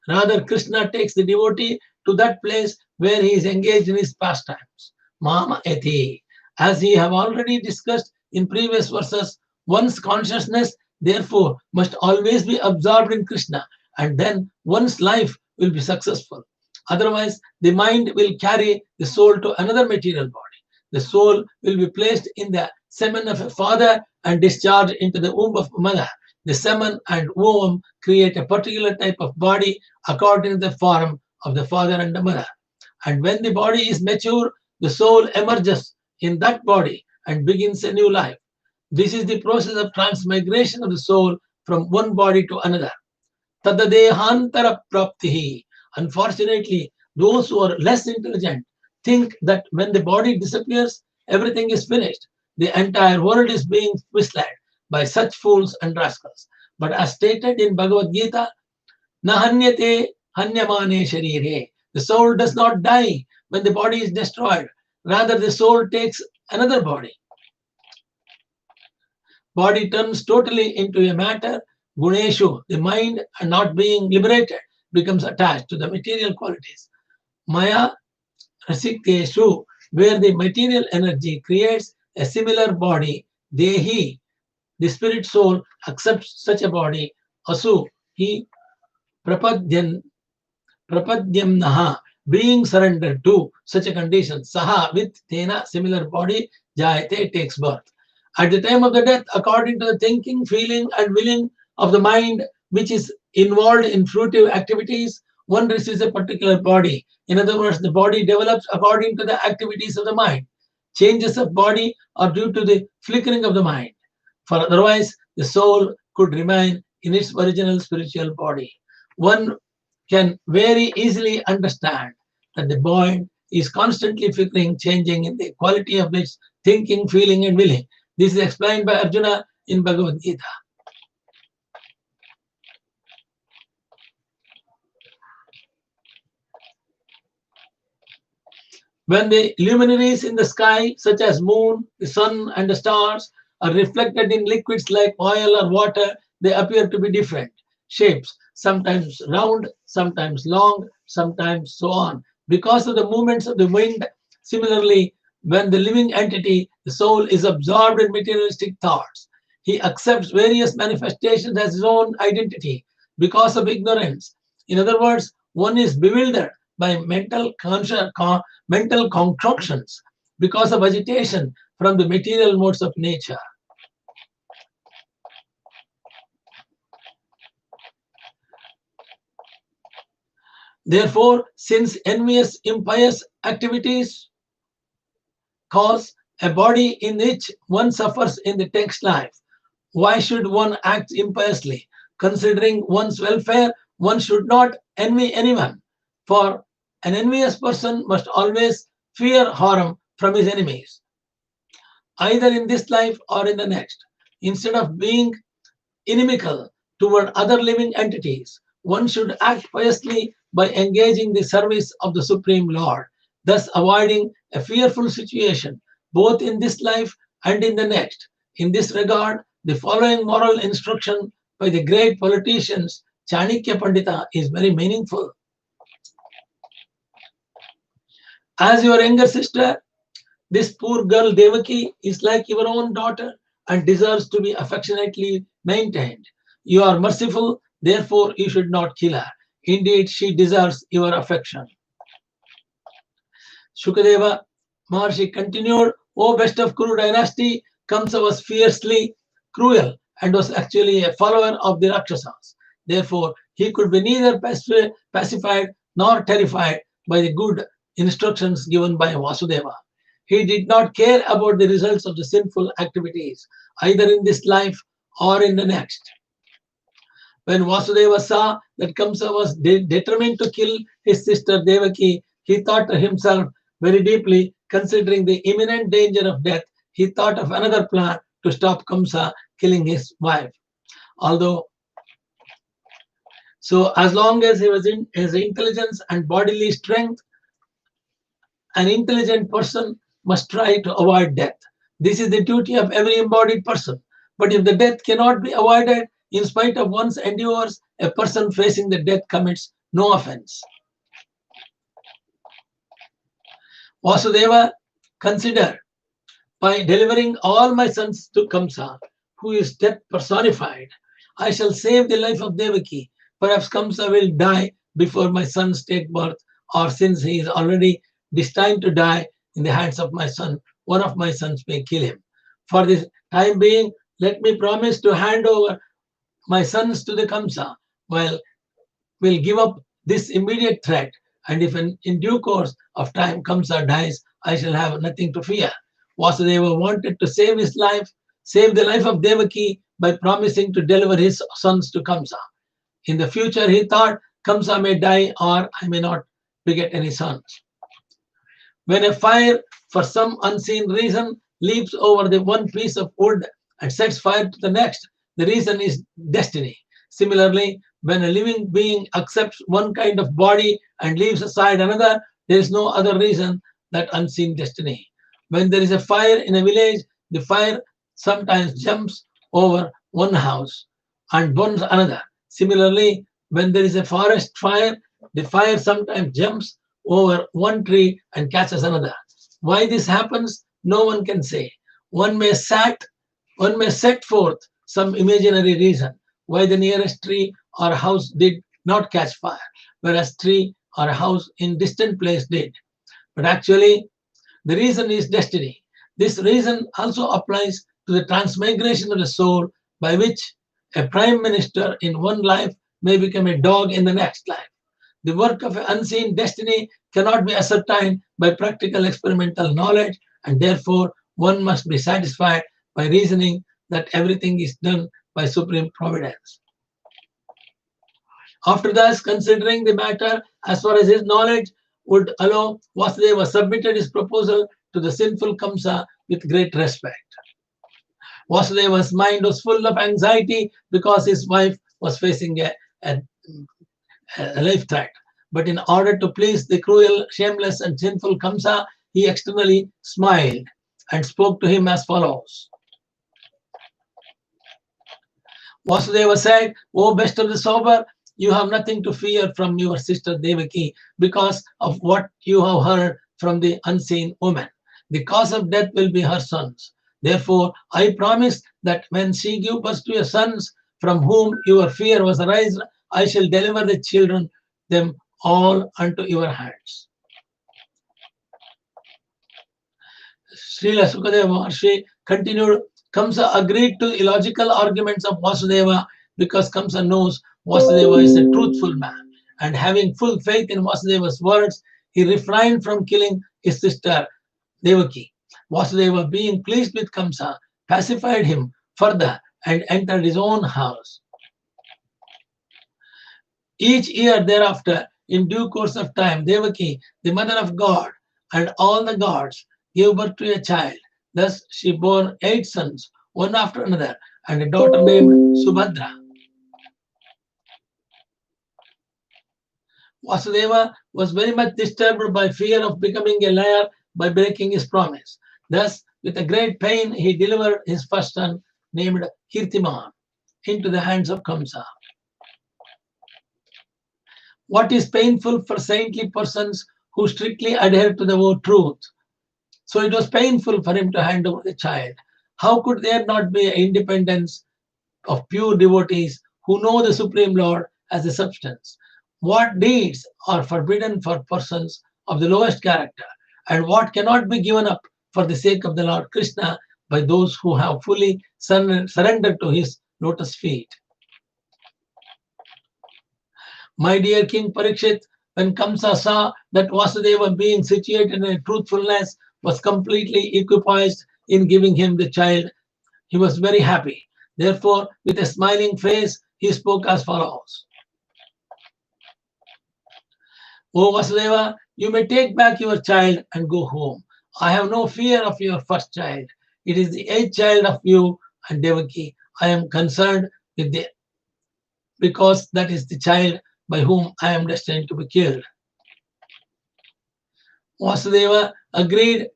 Rather, Krishna takes the devotee to that place where he is engaged in his pastimes. Mama eti. As we have already discussed in previous verses, one's consciousness, therefore, must always be absorbed in Krishna, and then one's life will be successful. Otherwise, the mind will carry the soul to another material body. The soul will be placed in the semen of a father and discharged into the womb of a mother. The semen and womb create a particular type of body according to the form of the father and the mother. And when the body is mature, the soul emerges in that body and begins a new life. This is the process of transmigration of the soul from one body to another. Tadadehantara praptihi. Unfortunately, those who are less intelligent think that when the body disappears, everything is finished. The entire world is being misled by such fools and rascals. But as stated in Bhagavad Gita, Nahanyate hanyamane sharire. The soul does not die when the body is destroyed. Rather, the soul takes another body. Body turns totally into a matter. Guneshu, the mind, and not being liberated, becomes attached to the material qualities. Maya rasikeshu, where the material energy creates a similar body. Dehi, the spirit soul, accepts such a body. Asu, he prapadyamnaha, being surrendered to such a condition. Saha, with tena, similar body. Jayate, takes birth. At the time of the death, according to the thinking, feeling, and willing of the mind, which is involved in fruitive activities, one receives a particular body. In other words, the body develops according to the activities of the mind. Changes of body are due to the flickering of the mind. For otherwise, the soul could remain in its original spiritual body. One can very easily understand that the mind is constantly flickering, changing in the quality of its thinking, feeling, and willing. This is explained by Arjuna in Bhagavad Gita. When the luminaries in the sky, such as moon, the sun, and the stars, are reflected in liquids like oil or water, they appear to be different shapes, sometimes round, sometimes long, sometimes so on, because of the movements of the wind. Similarly, when the living entity, the soul, is absorbed in materialistic thoughts, he accepts various manifestations as his own identity because of ignorance. In other words, one is bewildered by mental concoctions because of agitation from the material modes of nature. Therefore, since envious, impious activities cause a body in which one suffers in the text life, why should one act impiously? Considering one's welfare, one should not envy anyone, for an envious person must always fear harm from his enemies, either in this life or in the next. Instead of being inimical toward other living entities, one should act piously by engaging the service of the Supreme Lord, thus avoiding a fearful situation both in this life and in the next. In this regard, the following moral instruction by the great politicians Chanakya Pandita is very meaningful. As your younger sister, this poor girl Devaki is like your own daughter and deserves to be affectionately maintained. You are merciful, therefore you should not kill her. Indeed, she deserves your affection. Shukadeva Maharshi continued, O best of Kuru dynasty, Kamsa was fiercely cruel and was actually a follower of the Rakshasas. Therefore, he could be neither pacified nor terrified by the good instructions given by Vasudeva. He did not care about the results of the sinful activities, either in this life or in the next. When Vasudeva saw that Kamsa was determined to kill his sister Devaki, he thought to himself very deeply, considering the imminent danger of death, he thought of another plan to stop Kamsa killing his wife. So as long as he was in his intelligence and bodily strength, an intelligent person must try to avoid death. This is the duty of every embodied person. But if the death cannot be avoided, in spite of one's endeavors, a person facing the death commits no offense. Vasudeva considered, by delivering all my sons to Kamsa, who is death personified, I shall save the life of Devaki. Perhaps Kamsa will die before my sons take birth, or since he is already destined to die in the hands of my son, one of my sons may kill him. For this time being, let me promise to hand over my sons to the Kamsa, while will give up this immediate threat, and if in due course of time Kamsa dies, I shall have nothing to fear. Vasudeva wanted to save his life, save the life of Devaki by promising to deliver his sons to Kamsa. In the future, he thought, Kamsa may die or I may not beget any sons. When a fire, for some unseen reason, leaps over the one piece of wood and sets fire to the next, the reason is destiny. Similarly, when a living being accepts one kind of body and leaves aside another, there is no other reason that unseen destiny. When there is a fire in a village, the fire sometimes jumps over one house and burns another. Similarly, when there is a forest fire, the fire sometimes jumps over one tree and catches another. Why this happens, no one can say. One may set forth some imaginary reason why the nearest tree or house did not catch fire, whereas tree or house in distant place did. But actually, the reason is destiny. This reason also applies to the transmigration of the soul, by which a prime minister in one life may become a dog in the next life. The work of an unseen destiny cannot be ascertained by practical experimental knowledge, and therefore one must be satisfied by reasoning that everything is done by supreme providence. After thus considering the matter as far as his knowledge would allow, Vasudeva submitted his proposal to the sinful Kamsa with great respect. Vasudeva's mind was full of anxiety because his wife was facing a life threat. But in order to please the cruel, shameless, and sinful Kamsa, he externally smiled and spoke to him as follows. Vasudeva said, O best of the sober, you have nothing to fear from your sister Devaki because of what you have heard from the unseen woman. The cause of death will be her sons. Therefore, I promise that when she gives birth to your sons, from whom your fear was arised, I shall deliver the children, them all unto your hands. Srila Sukadeva Maharshi continued, Kamsa agreed to the illogical arguments of Vasudeva because Kamsa knows Vasudeva is a truthful man, and having full faith in Vasudeva's words, he refrained from killing his sister Devaki. Vasudeva, being pleased with Kamsa, pacified him further and entered his own house. Each year thereafter, in due course of time, Devaki, the mother of God, and all the gods gave birth to a child. Thus she bore 8 sons, one after another, and a daughter named Subhadra. Vasudeva was very much disturbed by fear of becoming a liar by breaking his promise. Thus, with a great pain, he delivered his first son, named Kirtiman, into the hands of Kamsa. What is painful for saintly persons who strictly adhere to the word truth? So it was painful for him to hand over the child. How could there not be an independence of pure devotees who know the Supreme Lord as a substance? What deeds are forbidden for persons of the lowest character, and what cannot be given up for the sake of the Lord Krishna by those who have fully surrendered to his lotus feet? My dear King Parikshit, when Kamsa saw that Vasudeva, being situated in truthfulness, was completely equipoised in giving him the child, he was very happy. Therefore, with a smiling face, he spoke as follows. O Vasudeva, you may take back your child and go home. I have no fear of your first child. It is the eighth child of you and Devaki. I am concerned with because that is the child by whom I am destined to be killed. Vasudeva agreed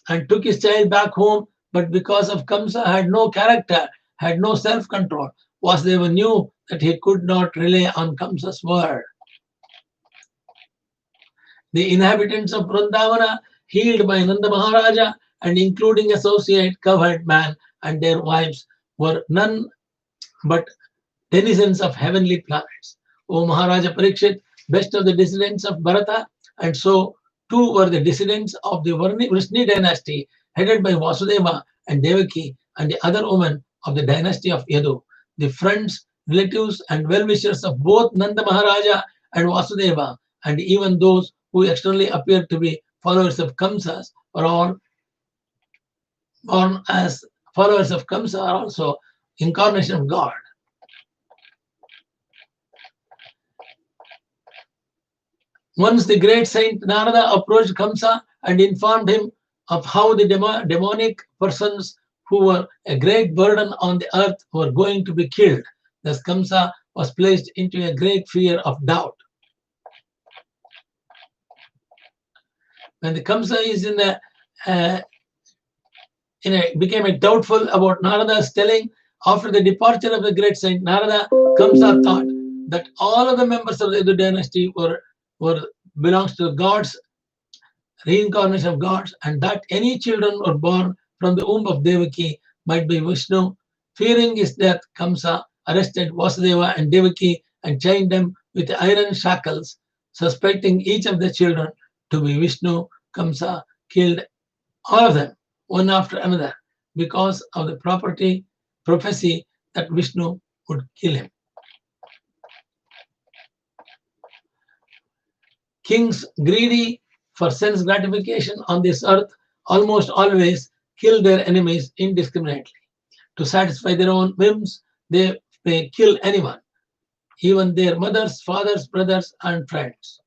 and took his child back home, but because of Kamsa had no character, had no self-control, Vasudeva knew that he could not rely on Kamsa's word. The inhabitants of Vrindavana, healed by Nanda Maharaja and including associate cowherd man and their wives, were none but denizens of heavenly planets. O Maharaja Parikshit, best of the descendants of Bharata, and so too were the descendants of the Vrishni dynasty, headed by Vasudeva and Devaki and the other women of the dynasty of Yadu. The friends, relatives, and well-wishers of both Nanda Maharaja and Vasudeva, and even those who externally appear to be followers of Kamsas, are all born as followers of Kamsa, are also incarnation of God. Once the great saint Narada approached Kamsa and informed him of how the demonic persons who were a great burden on the earth were going to be killed. Thus Kamsa was placed into a great fear of doubt. When the Kamsa is became doubtful about Narada's telling, after the departure of the great saint Narada, Kamsa thought that all of the members of the Yadu dynasty belongs to the gods, reincarnation of gods, and that any children were born from the womb of Devaki might be Vishnu. Fearing his death, Kamsa arrested Vasudeva and Devaki and chained them with iron shackles, suspecting each of the children to be Vishnu. Kamsa killed all of them, one after another, because of the prophecy that Vishnu would kill him. Kings greedy for sense gratification on this earth almost always kill their enemies indiscriminately. To satisfy their own whims, they may kill anyone, even their mothers, fathers, brothers, and friends.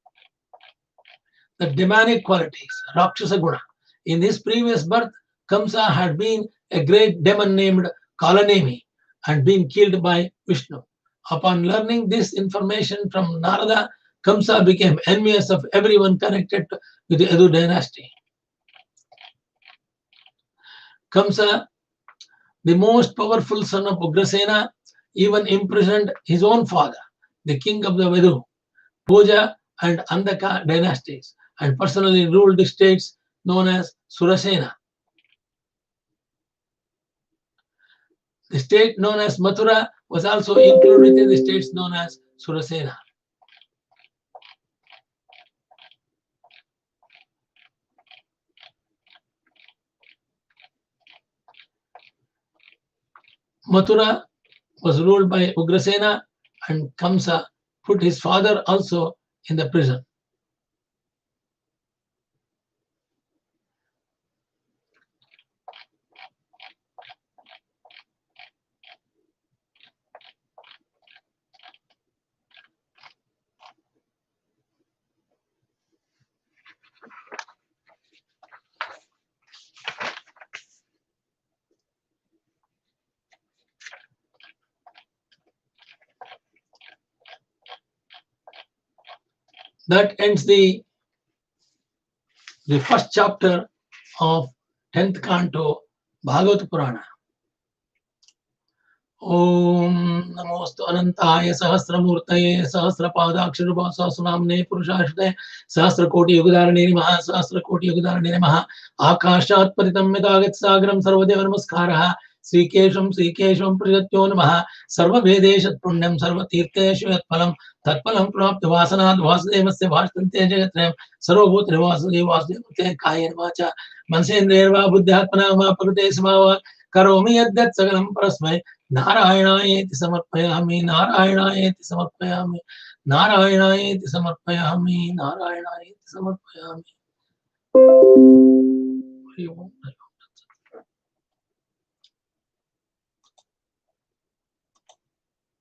The demonic qualities, Rakshasa Guna. In his previous birth, Kamsa had been a great demon named Kalanemi and been killed by Vishnu. Upon learning this information from Narada, Kamsa became envious of everyone connected with the Yadu dynasty. Kamsa, the most powerful son of Ugrasena, even imprisoned his own father, the king of the Yadu, Puja and Andaka dynasties, and personally ruled the states known as Surasena. The state known as Mathura was also included in the states known as Surasena. Mathura was ruled by Ugrasena, and Kamsa put his father also in the prison. That ends the first chapter of 10th canto Bhagavata Purana. Om Namostu Anantaya Sahasramurtaye Sahasrapadakshirubha Sahasranamne Purushashte Sahasrakoti Yugadarane Namaha Sahasrakoti Yugadarane Namaha Akashat Paritam Mitagat Sagaram Sarvadeva Namaskaraha Srikesham Prijatyo Namaha Sarva Vedeshat Punyam Sarva Tirteshu Yat Palam Tatpalam Prapta Vasanad Vasudevasya Bhashtante Jagatrem Sarvabhutra Vasudeva Kayan Vacha Mansendreva Buddhatmana Ma Prate Samava Karomi Yaddat Sagalam Parasmai Narayanaeti Samarpayami Narayanaeti Samarpayami Narayanaeti Samarpayami Narayanaeti Samarpayami.